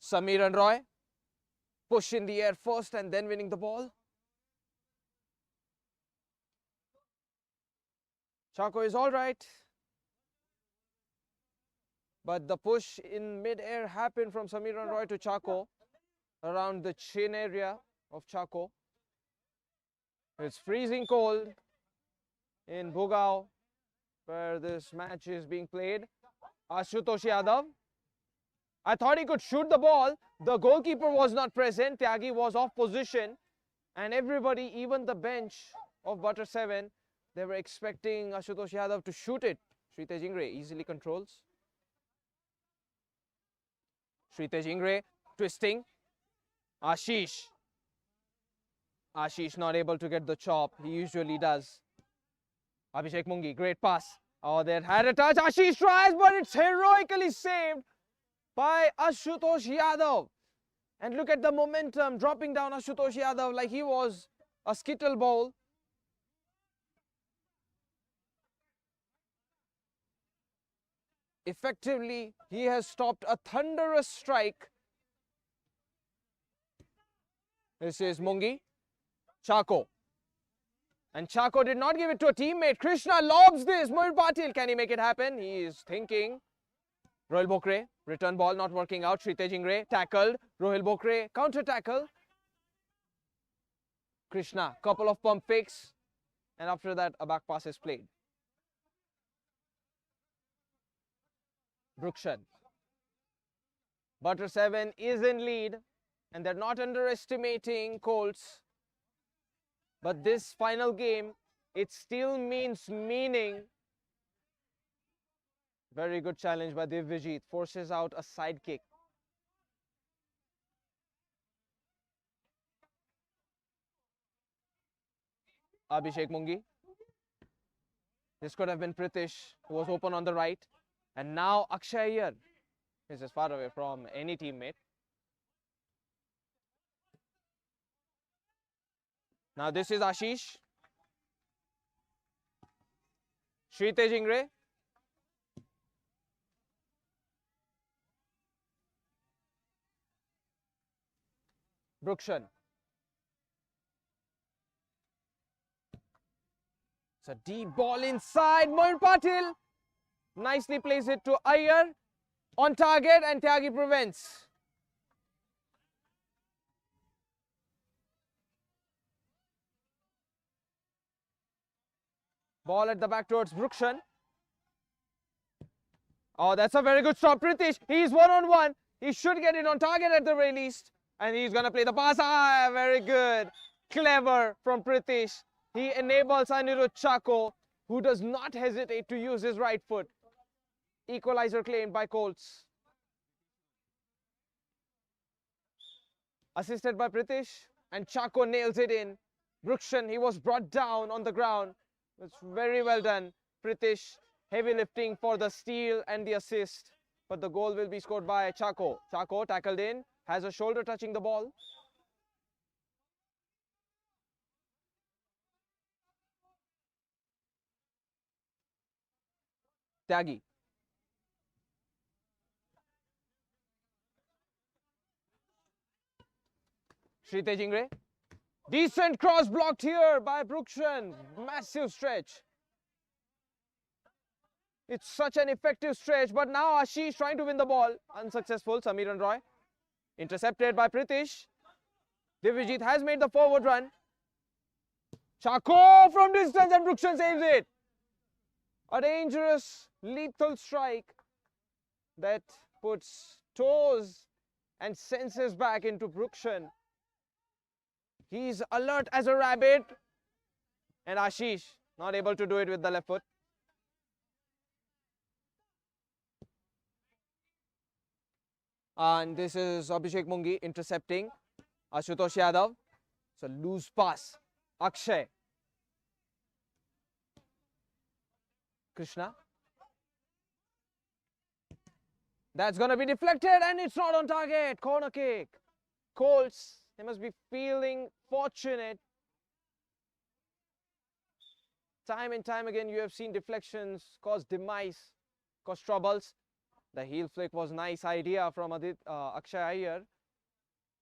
Samiran Roy. Push in the air first and then winning the ball. Chako is all right. But the push in mid-air happened from Samiran Roy to Chako around the chin area of Chako. It's freezing cold in Bhugaon where this match is being played. Ashutosh Yadav. I thought he could shoot the ball. The goalkeeper was not present. Tyagi was off position. And everybody, even the bench of Butter 7, they were expecting Ashutosh Yadav to shoot it. Shritesh Ingre easily controls. Shritesh Ingre twisting. Ashish. Ashish not able to get the chop. He usually does. Abhishek Mungi, great pass. Oh, they had a touch. Ashish tries, but it's heroically saved by Ashutosh Yadav. And look at the momentum dropping down Ashutosh Yadav like he was a skittle bowl. Effectively, he has stopped a thunderous strike. This is Mungi. Chako. And Chako did not give it to a teammate. Krishna lobs this. Mayur Patil, can he make it happen? He is thinking. Rohil Bokre, return ball not working out. Shritesh Ingre, tackled. Rohil Bokre, counter tackle. Krishna, couple of pump fakes. And after that, a back pass is played. Brukshan. Butter 7 is in lead. And they're not underestimating Coltz. But this final game, it still means meaning. Very good challenge by Divyajit. Forces out a side kick. Abhishek Mungi. This could have been Pritish, who was open on the right. And now Akshay Iyer is as far away from any teammate. Now this is Ashish. Shritesh Ingre. Brukshan. It's a deep ball inside. Mayur Patil nicely plays it to Iyer. On target and Tyagi prevents. Ball at the back towards Brukshan. Oh, that's a very good stop. Pritish, he's one-on-one. He should get it on target at the very least. And he's going to play the pass. Ah, very good. Clever from Pritish. He enables Anirudh Chako, who does not hesitate to use his right foot. Equalizer claimed by Coltz. Assisted by Pritish. And Chako nails it in. Brukshan, he was brought down on the ground. It's very well done. Pritish, heavy lifting for the steal and the assist. But the goal will be scored by Chako. Chako tackled in, has a shoulder touching the ball. Tyagi. Sri Tejingre. Decent cross blocked here by Brukshan. Massive stretch. It's such an effective stretch, but now Ashish trying to win the ball. Unsuccessful. Samiran Roy. Intercepted by Pritish. Divyajit has made the forward run. Chako from distance and Brukshan saves it. A dangerous, lethal strike that puts toes and senses back into Brukshan. He's alert as a rabbit. And Ashish not able to do it with the left foot. And this is Abhishek Mungi intercepting Ashutosh Yadav. It's a loose pass. Akshay. Krishna. That's going to be deflected and it's not on target. Corner kick. Coltz, they must be feeling fortunate. Time and time again you have seen deflections cause demise, cause troubles. The heel flick was a nice idea from Akshay Iyer,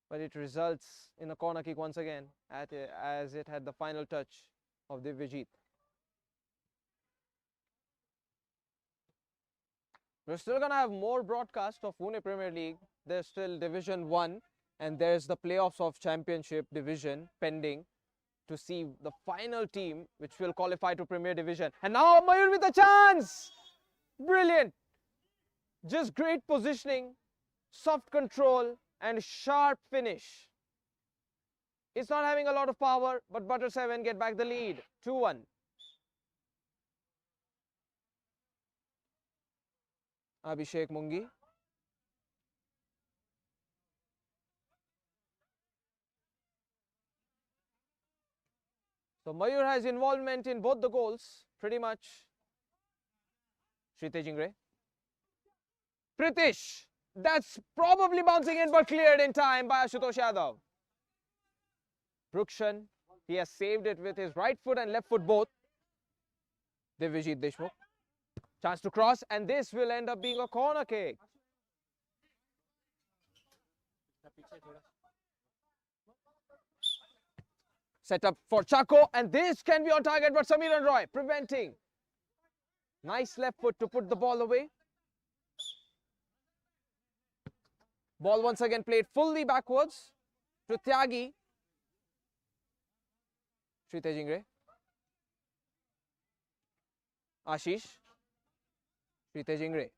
but it results in a corner kick once again as it had the final touch of Divyajit. We're still going to have more broadcast of Pune Premier League. There's still Division 1 and there's the playoffs of Championship Division pending to see the final team which will qualify to Premier Division. And now Mayur with a chance! Brilliant! Just great positioning, soft control and sharp finish. It's not having a lot of power, but Butter 7 get back the lead. 2-1. Abhishek Mungi. So Mayur has involvement in both the goals, pretty much. Sri Tejingre. Pritish, that's probably bouncing in but cleared in time by Ashutosh Yadav. Brukshan, he has saved it with his right foot and left foot both. Divyajit Deshmukh. Chance to cross and this will end up being a corner kick. Set up for Chako and this can be on target but Samiran Roy preventing. Nice left foot to put the ball away. Ball once again played fully backwards to Tyagi. Sri Tejingre. Ashish. Sri Tejingre.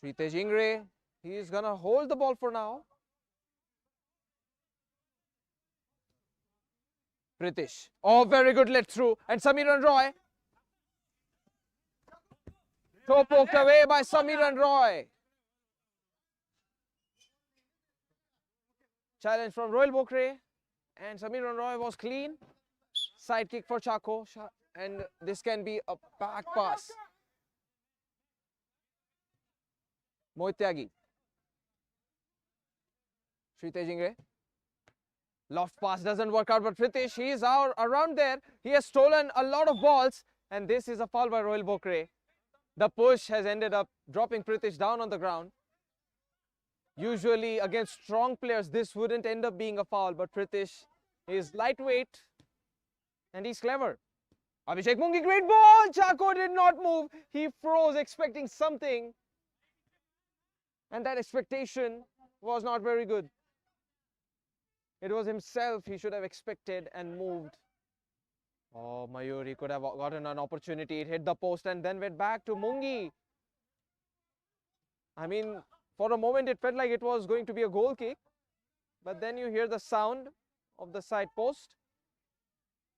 Sri Tejingre. He is going to hold the ball for now. Pritish. Oh, very good let through. And Samiran Roy. Toe poked away by Samiran Roy. Challenge from Royal Bokre. And Samiran Roy was clean. Side kick for Chako. And this can be a back pass. Mohit Tyagi. Sri Tejingre. Loft pass doesn't work out, but Pritish, he is out around there. He has stolen a lot of balls. And this is a foul by Royal Bokre. The push has ended up dropping Pritish down on the ground. Usually against strong players, this wouldn't end up being a foul, but Pritish is lightweight and he's clever. Abhishek Mungi, great ball! Chako did not move. He froze expecting something. And that expectation was not very good. It was himself he should have expected and moved. Oh, Mayuri could have gotten an opportunity. It hit the post and then went back to Mungi. I mean, for a moment it felt like it was going to be a goal kick. But then you hear the sound of the side post.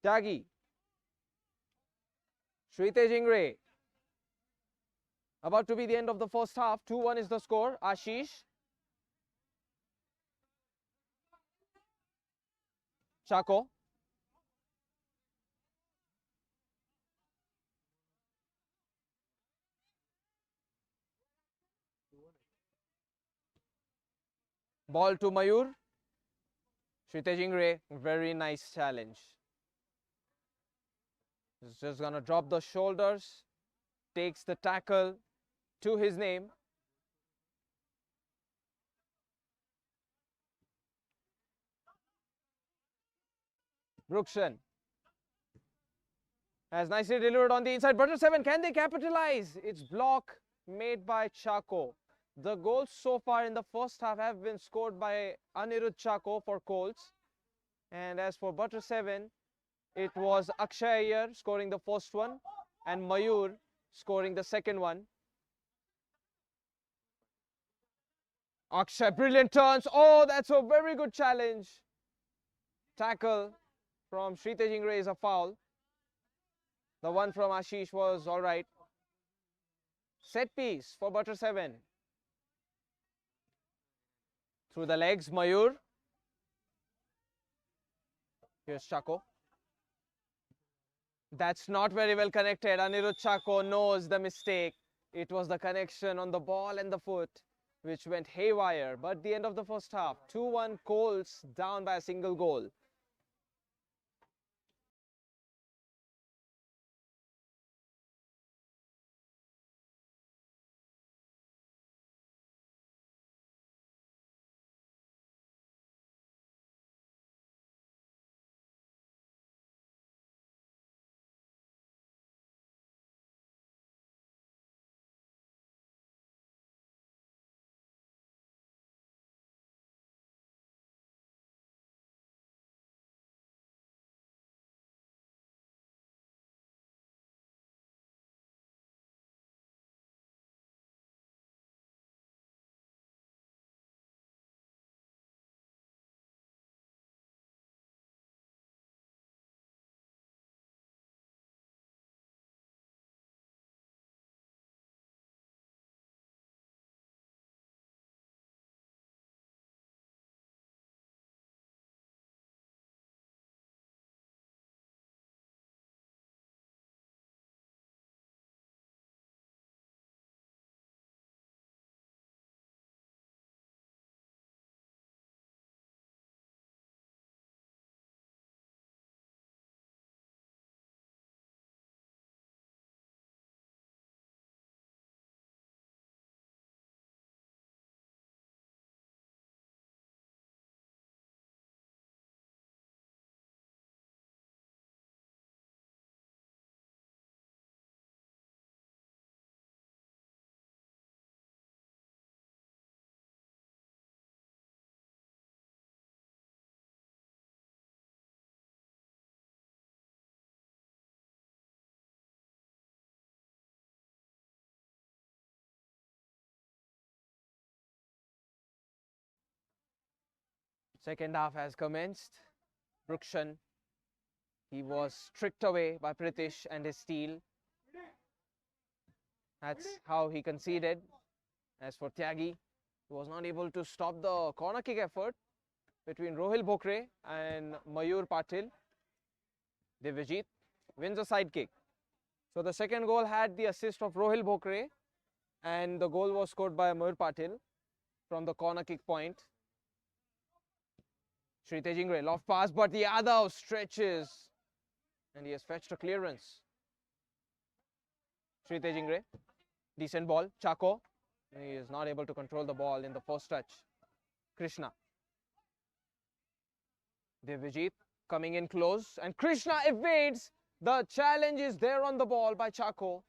Tyagi. Sri Tejingre. About to be the end of the first half. 2-1 is the score. Ashish. Chako. Ball to Mayur. Kshitij Ingre, very nice challenge. He's just gonna drop the shoulders, takes the tackle to his name. Brukshan has nicely delivered on the inside. Butter 7, can they capitalize? It's block made by Chako. The goals so far in the first half have been scored by Anirudh Chako for Coltz. And as for Butter 7, it was Akshay Iyer scoring the first one and Mayur scoring the second one. Akshay, brilliant turns. Oh, that's a very good challenge. Tackle from Kshitij Ingre is a foul. The one from Ashish was all right. Set piece for Butter 7. Through the legs, Mayur. Here's Chako. That's not very well connected. Anirudh Chako knows the mistake. It was the connection on the ball and the foot which went haywire. But the end of the first half, 2-1 Coltz down by a single goal. Second half has commenced. Brukshan, he was tricked away by Pritish and his steal. That's how he conceded. As for Tyagi, he was not able to stop the corner kick effort between Rohil Bhokre and Mayur Patil. Divyajit wins a side kick. So the second goal had the assist of Rohil Bhokre and the goal was scored by Mayur Patil from the corner kick point. Kshitij Ingre, loft pass, but the Yadav stretches and he has fetched a clearance. Kshitij Ingre, decent ball. Chako, he is not able to control the ball in the first touch. Krishna. Divyajit coming in close and Krishna evades. The challenge is there on the ball by Chako.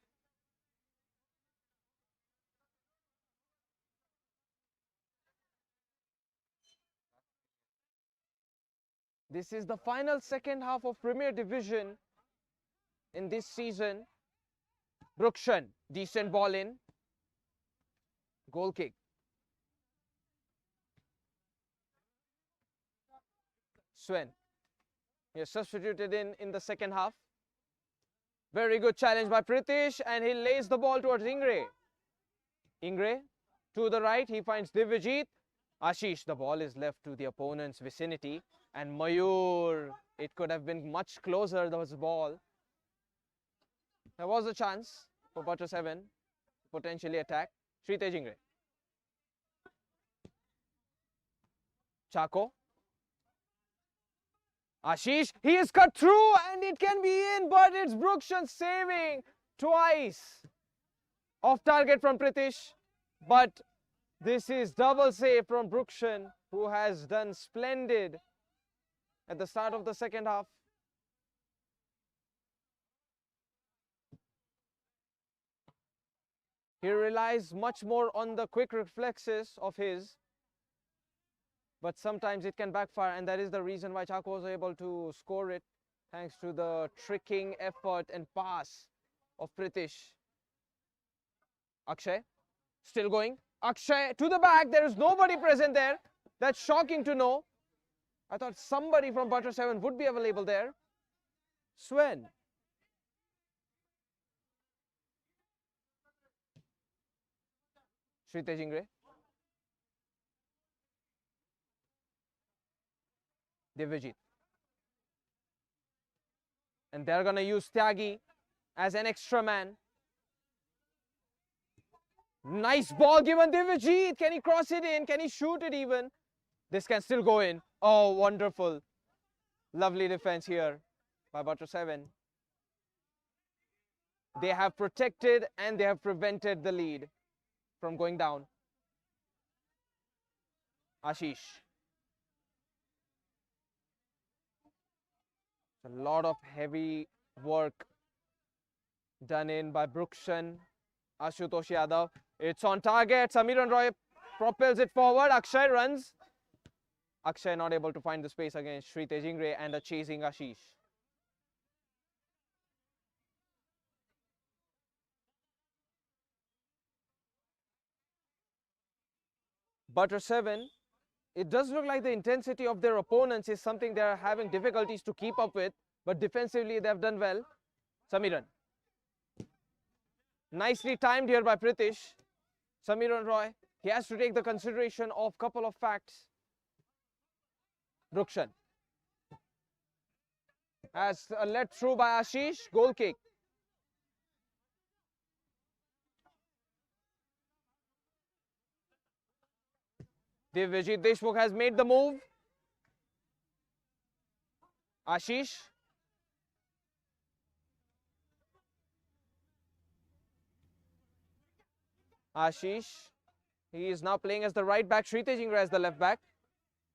This is the final second half of Premier Division in this season. Brukshan, decent ball in. Goal kick. Swen, he is substituted in the second half. Very good challenge by Pritish and he lays the ball towards Ingre. Ingre to the right, he finds Divyajit. Ashish, the ball is left to the opponent's vicinity And Mayur, it could have been much closer, those ball. There was a chance for Butter 7 to potentially attack. Sri Tejingre. Chako. Ashish, he is cut through and it can be in, but it's Brukshan saving twice. Off target from Pritish, but this is double save from Brukshan, who has done splendid at the start of the second half. He relies much more on the quick reflexes of his, but sometimes it can backfire, and that is the reason why Chako was able to score it, thanks to the tricking effort and pass of Pritish. Akshay, still going. Akshay to the back, there is nobody present there. That's shocking to know. I thought somebody from Butter 7 would be available there. Swen. Sri Tejingre. Divyajit. And they're going to use Tyagi as an extra man. Nice ball given Divyajit. Can he cross it in? Can he shoot it even? This can still go in. Oh, wonderful. Lovely defense here by Butter 7. They have protected and they have prevented the lead from going down. Ashish. A lot of heavy work done in by Brukshan. Ashutosh Yadav. It's on target. Samiran Roy propels it forward. Akshay runs. Akshay not able to find the space against Sri Tejingre and a chasing Ashish. Butter 7, it does look like the intensity of their opponents is something they are having difficulties to keep up with, but defensively they have done well. Samiran. Nicely timed here by Pritish. Samiran Roy, he has to take the consideration of couple of facts. Brukshan. As led through by Ashish, goal kick. Divyajit Deshmukh has made the move. Ashish. Ashish. He is now playing as the right back. Sri Tejingre as the left back.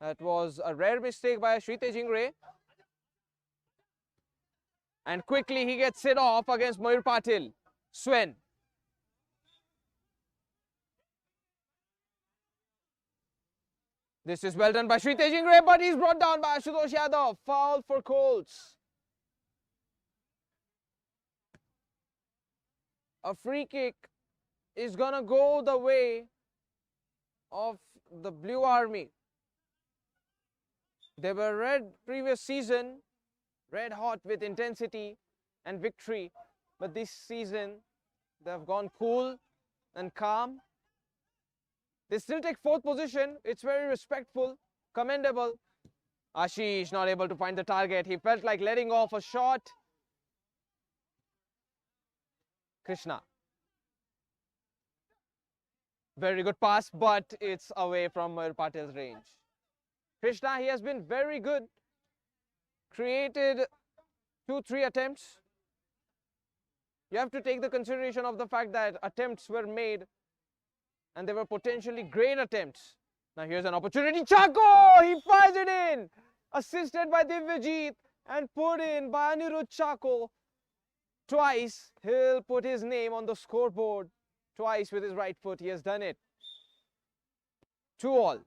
That was a rare mistake by Sri Tejingre. And quickly he gets it off against Mayur Patil. Swen. This is well done by Sri Tejingre, but he's brought down by Ashutosh Yadav. Foul for Coltz. A free kick is gonna go the way of the Blue Army. They were red previous season, red hot with intensity and victory, but this season they have gone cool and calm. They still take fourth position. It's very respectful, commendable. Ashish not able to find the target. He felt like letting off a shot. Krishna. Very good pass, but it's away from Mayur Patil's range. Krishna, he has been very good. Created 2-3 attempts. You have to take the consideration of the fact that attempts were made and they were potentially great attempts. Now here's an opportunity. Chako! He fires it in! Assisted by Divyajit and put in by Anirudh Chako. Twice, he'll put his name on the scoreboard. Twice with his right foot, he has done it. 2-all.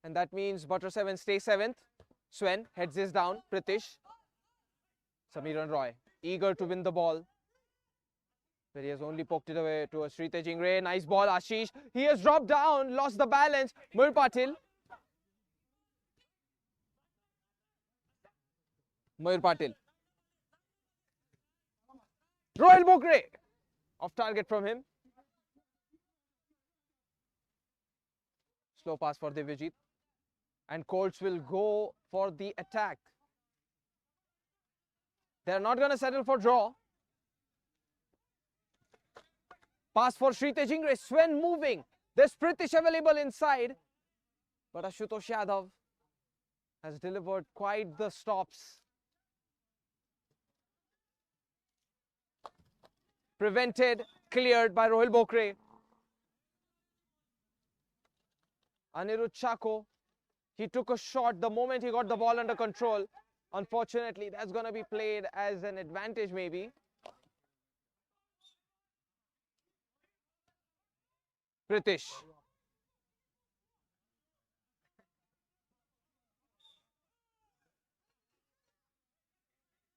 And that means Butter 7 stays 7th. Swen heads this down. Pritish. Samiran Roy, eager to win the ball. But he has only poked it away to a Sri Tejingre. Nice ball, Ashish. He has dropped down, lost the balance. Mayur Patil. Mayur Patil. Royal Bokre. Off target from him. Slow pass for Divyajit. And Coltz will go for the attack. They're not going to settle for draw. Pass for Shritesh Ingre. Sven moving. There's Pritish available inside. But Ashutosh Yadav has delivered quite the stops. Prevented, cleared by Rohil Bokre. Anirudh Chako, he took a shot the moment he got the ball under control. Unfortunately, that's going to be played as an advantage maybe. Pritish.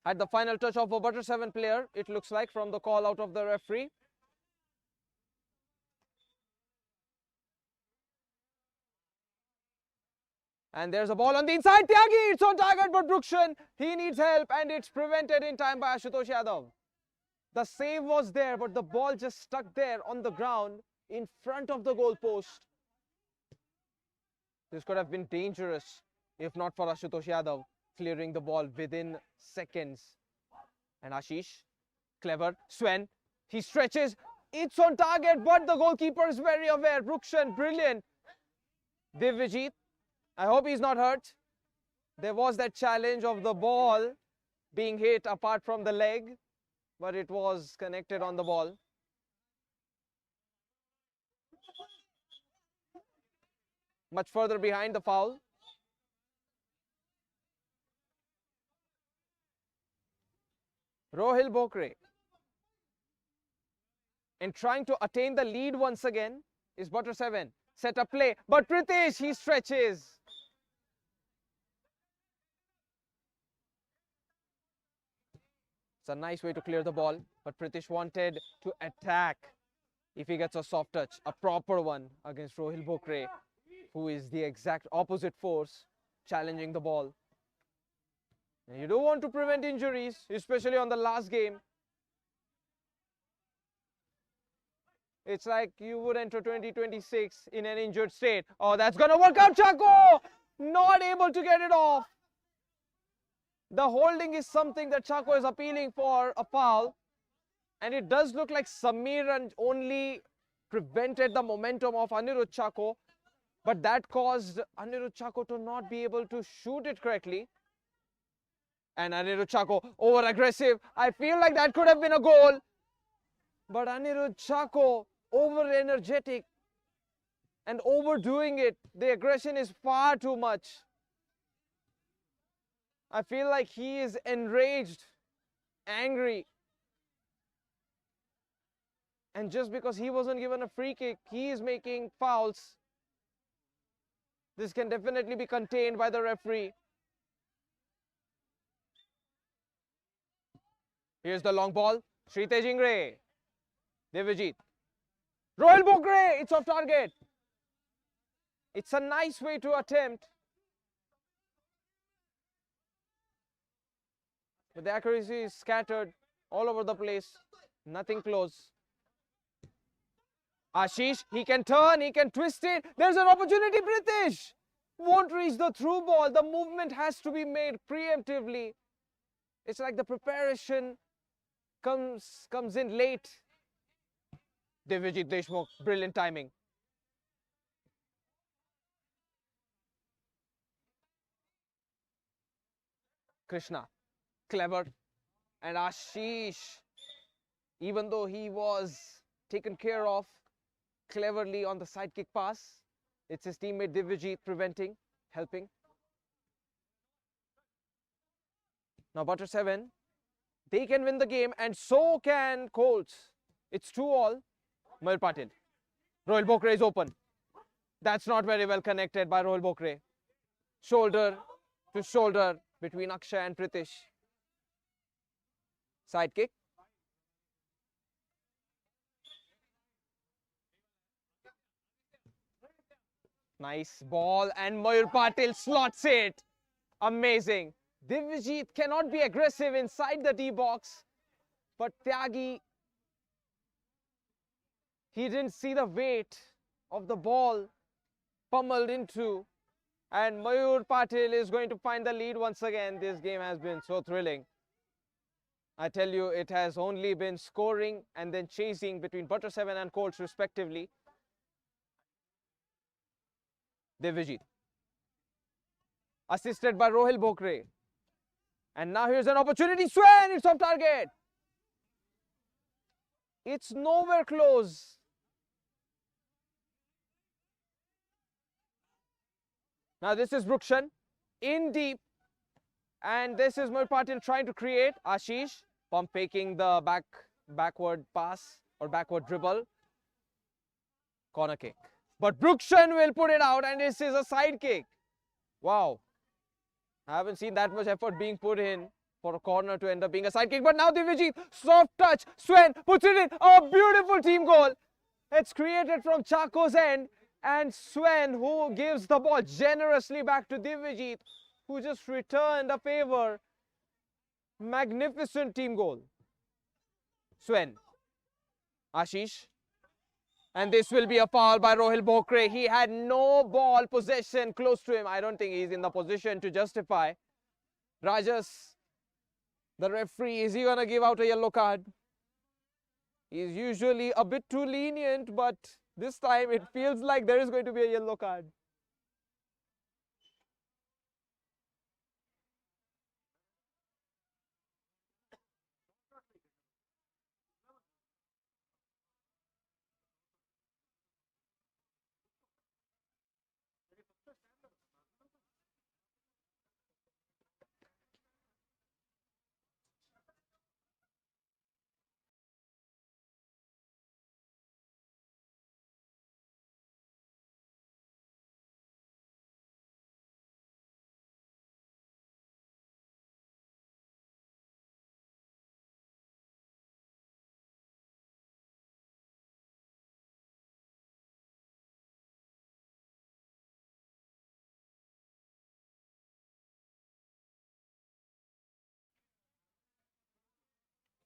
At the final touch of a Butter 7 player, it looks like, from the call out of the referee. And there's a ball on the inside. Tyagi, it's on target, but Brukshan, he needs help, and it's prevented in time by Ashutosh Yadav. The save was there, but the ball just stuck there on the ground in front of the goal post. This could have been dangerous if not for Ashutosh Yadav clearing the ball within seconds. And Ashish, clever. Sven, he stretches. It's on target, but the goalkeeper is very aware. Brukshan, brilliant. Divyajit, I hope he's not hurt. There was that challenge of the ball being hit apart from the leg, but it was connected on the ball. Much further behind the foul. Rohil Bokre, and trying to attain the lead once again is Butter 7. Set up play, but Pritish, he stretches. It's a nice way to clear the ball, but Pritish wanted to attack if he gets a soft touch, a proper one against Rohil Bokre, who is the exact opposite force, challenging the ball. You don't want to prevent injuries, especially on the last game. It's like you would enter 2026 in an injured state. Oh, that's going to work out, Chako! Not able to get it off. The holding is something that Chako is appealing for, a foul. And it does look like Samir only prevented the momentum of Anirudh Chako. But that caused Anirudh Chako to not be able to shoot it correctly. And Anirudh Chako, over-aggressive. I feel like that could have been a goal. But Anirudh Chako, over-energetic and overdoing it. The aggression is far too much. I feel like he is enraged, angry. And just because he wasn't given a free kick, he is making fouls. This can definitely be contained by the referee. Here's the long ball. Shritesh Ingre. Divyajit. Rohil Bokre. It's off target. It's a nice way to attempt. But the accuracy is scattered all over the place. Nothing close. Ashish, he can turn, he can twist it. There's an opportunity. Pritish won't reach the through ball. The movement has to be made preemptively. It's like the preparation comes in late. Divyajit Deshmukh, brilliant timing. Krishna, clever. And Ashish, even though he was taken care of cleverly on the side kick pass, it's his teammate Divyajit preventing, helping. Now Butter 7, they can win the game, and so can Coltz. It's 2-all. Mayur Patil. Rohil Bokre is open. That's not very well connected by Rohil Bokre. Shoulder to shoulder between Akshay and Pritish. Side kick. Nice ball, and Mayur Patil slots it. Amazing. Divyajit cannot be aggressive inside the D box, but Tyagi, he didn't see the weight of the ball pummeled into And Mayur Patil is going to find the lead once again. This game has been so thrilling. I tell you, it has only been scoring and then chasing between Butter 7 and Coltz respectively. Divijit, assisted by Rohil Bokre. And now here's an opportunity. Swen, it's off target. It's nowhere close. Now this is Brukshan in deep. And this is Mayur Patil trying to create. Ashish, pump faking the backward pass or backward dribble. Corner kick. But Brukshan will put it out, and this is a side kick. Wow. I haven't seen that much effort being put in for a corner to end up being a side kick. But now Divijit, soft touch. Swen puts it in. A beautiful team goal. It's created from Chaco's end. And Swen, who gives the ball generously back to Divijit, who just returned a favor. Magnificent team goal. Swen. Ashish. And this will be a foul by Rohil Bokre. He had no ball possession close to him. I don't think he's in the position to justify. Rajas, the referee, is he going to give out a yellow card? He's usually a bit too lenient, but this time it feels like there is going to be a yellow card.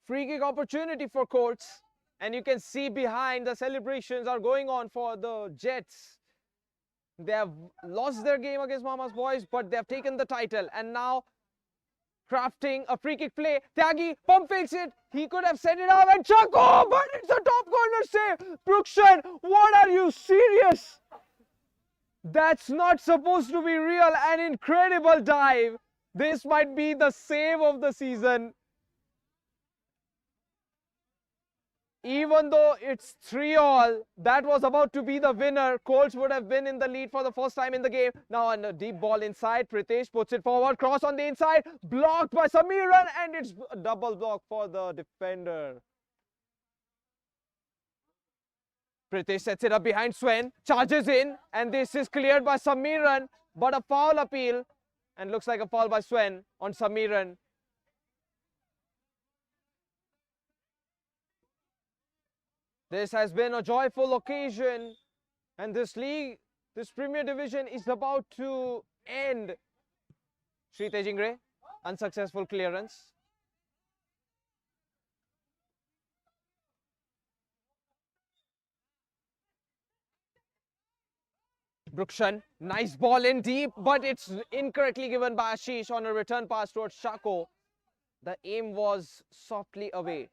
Free kick opportunity for Coltz. And you can see behind the celebrations are going on for the Jets. They have lost their game against Mama's Boys, but they have taken the title. And now crafting a free kick play. Tyagi pump fakes it. He could have set it up and Chaco, but it's a top corner save. Brukshan, what are you serious? That's not supposed to be real. An incredible dive. This might be the save of the season. Even though it's 3-all, that was about to be the winner. Coltz would have been in the lead for the first time in the game. Now on a deep ball inside, Pritesh puts it forward, cross on the inside, blocked by Samiran, and it's a double block for the defender. Pritesh sets it up behind Swen, charges in, and this is cleared by Samiran, but a foul appeal, and looks like a foul by Swen on Samiran. This has been a joyful occasion, and this league, this Premier Division is about to end. Sri Tejingre, unsuccessful clearance. Brukshan, nice ball in deep, but it's incorrectly given by Ashish on a return pass towards Chaco. The aim was softly away.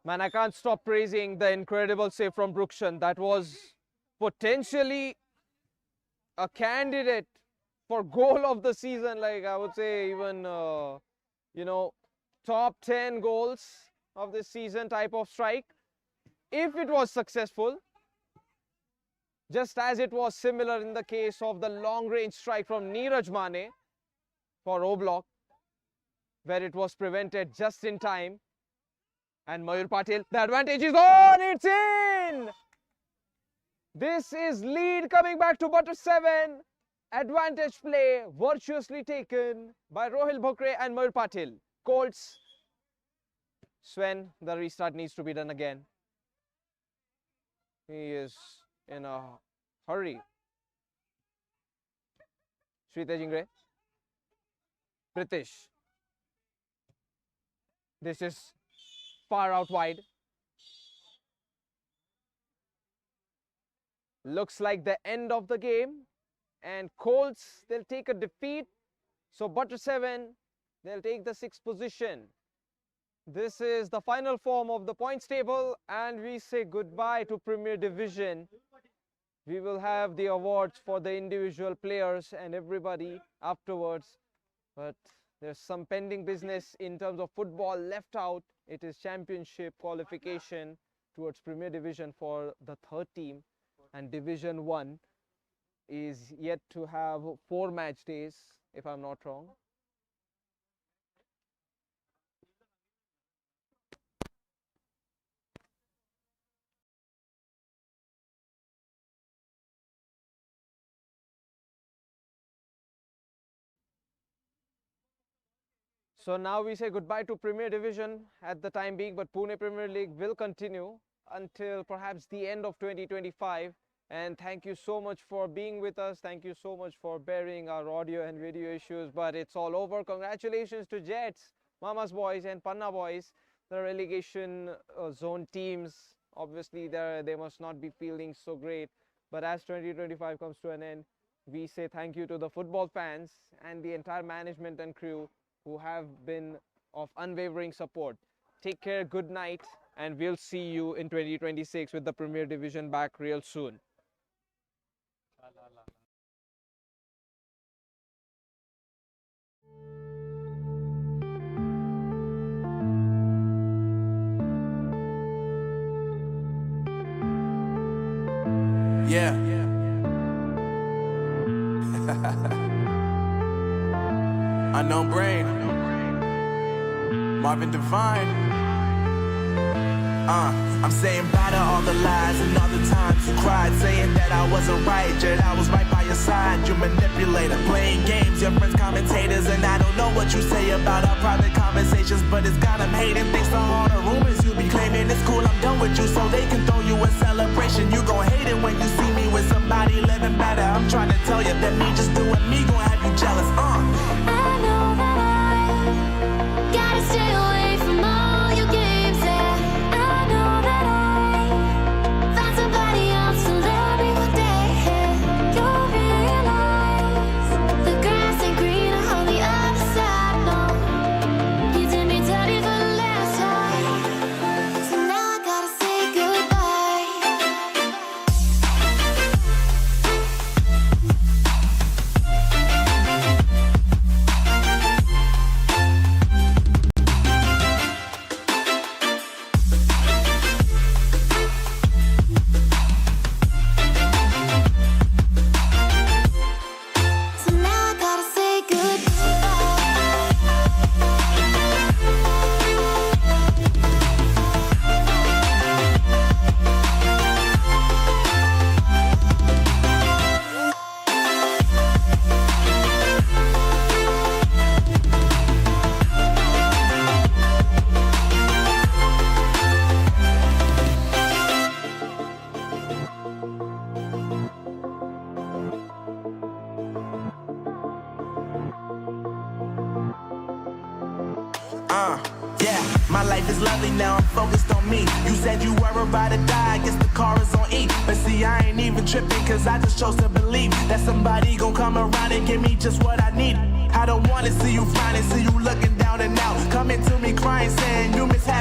Man, I can't stop praising the incredible save from Brukshan. That was potentially a candidate for goal of the season. Like, I would say even, top 10 goals of this season type of strike. If it was successful, just as it was similar in the case of the long-range strike from Neeraj Mane for O-Block, where it was prevented just in time. And Mayur Patil, the advantage is on, it's in! This is lead coming back to Butter 7. Advantage play virtuously taken by Rohil Bokre and Mayur Patil. Coltz, Swen, the restart needs to be done again. He is in a hurry. Sri Tejingre, Pritesh. This is far out wide. Looks like the end of the game. And Coltz, they'll take a defeat. So Butter 7, they'll take the 6th position. This is the final form of the points table, and we say goodbye to Premier Division. We will have the awards for the individual players and everybody afterwards. But there's some pending business in terms of football left out. It is championship qualification towards Premier Division for the 3rd team. And Division 1 is yet to have 4 match days, if I'm not wrong. So now we say goodbye to Premier Division at the time being, but Pune Premier League will continue until perhaps the end of 2025. And thank you so much for being with us. Thank you so much for bearing our audio and video issues, but it's all over. Congratulations to Jets, Mama's Boys and Panna Boys, the relegation zone teams. Obviously, they must not be feeling so great. But as 2025 comes to an end, we say thank you to the football fans and the entire management and crew who have been of unwavering support. Take care, good night, and we'll see you in 2026 with the Premier Division back real soon. Yeah. Unknown Brain, Marvin Divine. I'm saying bye to all the lies and all the times you cried, saying that I wasn't right, yet I was right by your side. You manipulator, playing games, your friends commentators, and I don't know what you say about our private conversations, but it's got them hating. Thanks to all the rumors you be claiming. It's cool, I'm done with you, so they can throw you a celebration. You gon' hate it when you see me with somebody living better. I'm trying to tell you that me just doing me gon' have you jealous. I know that I gotta stay away from all your games, yeah. I know that I found somebody else to love me one day, yeah. You'll realize the grass ain't greener on the other side, no. You did me dirty for the last time, so now I gotta say goodbye. So now I gotta say Yeah, my life is lovely now, I'm focused on me. You said you were about to die, I guess the car is on E. But see, I ain't even tripping, cause I just chose to believe that somebody gon' come around and give me just what I need. I don't wanna see you flying and see you looking down and out, coming to me crying, saying you miss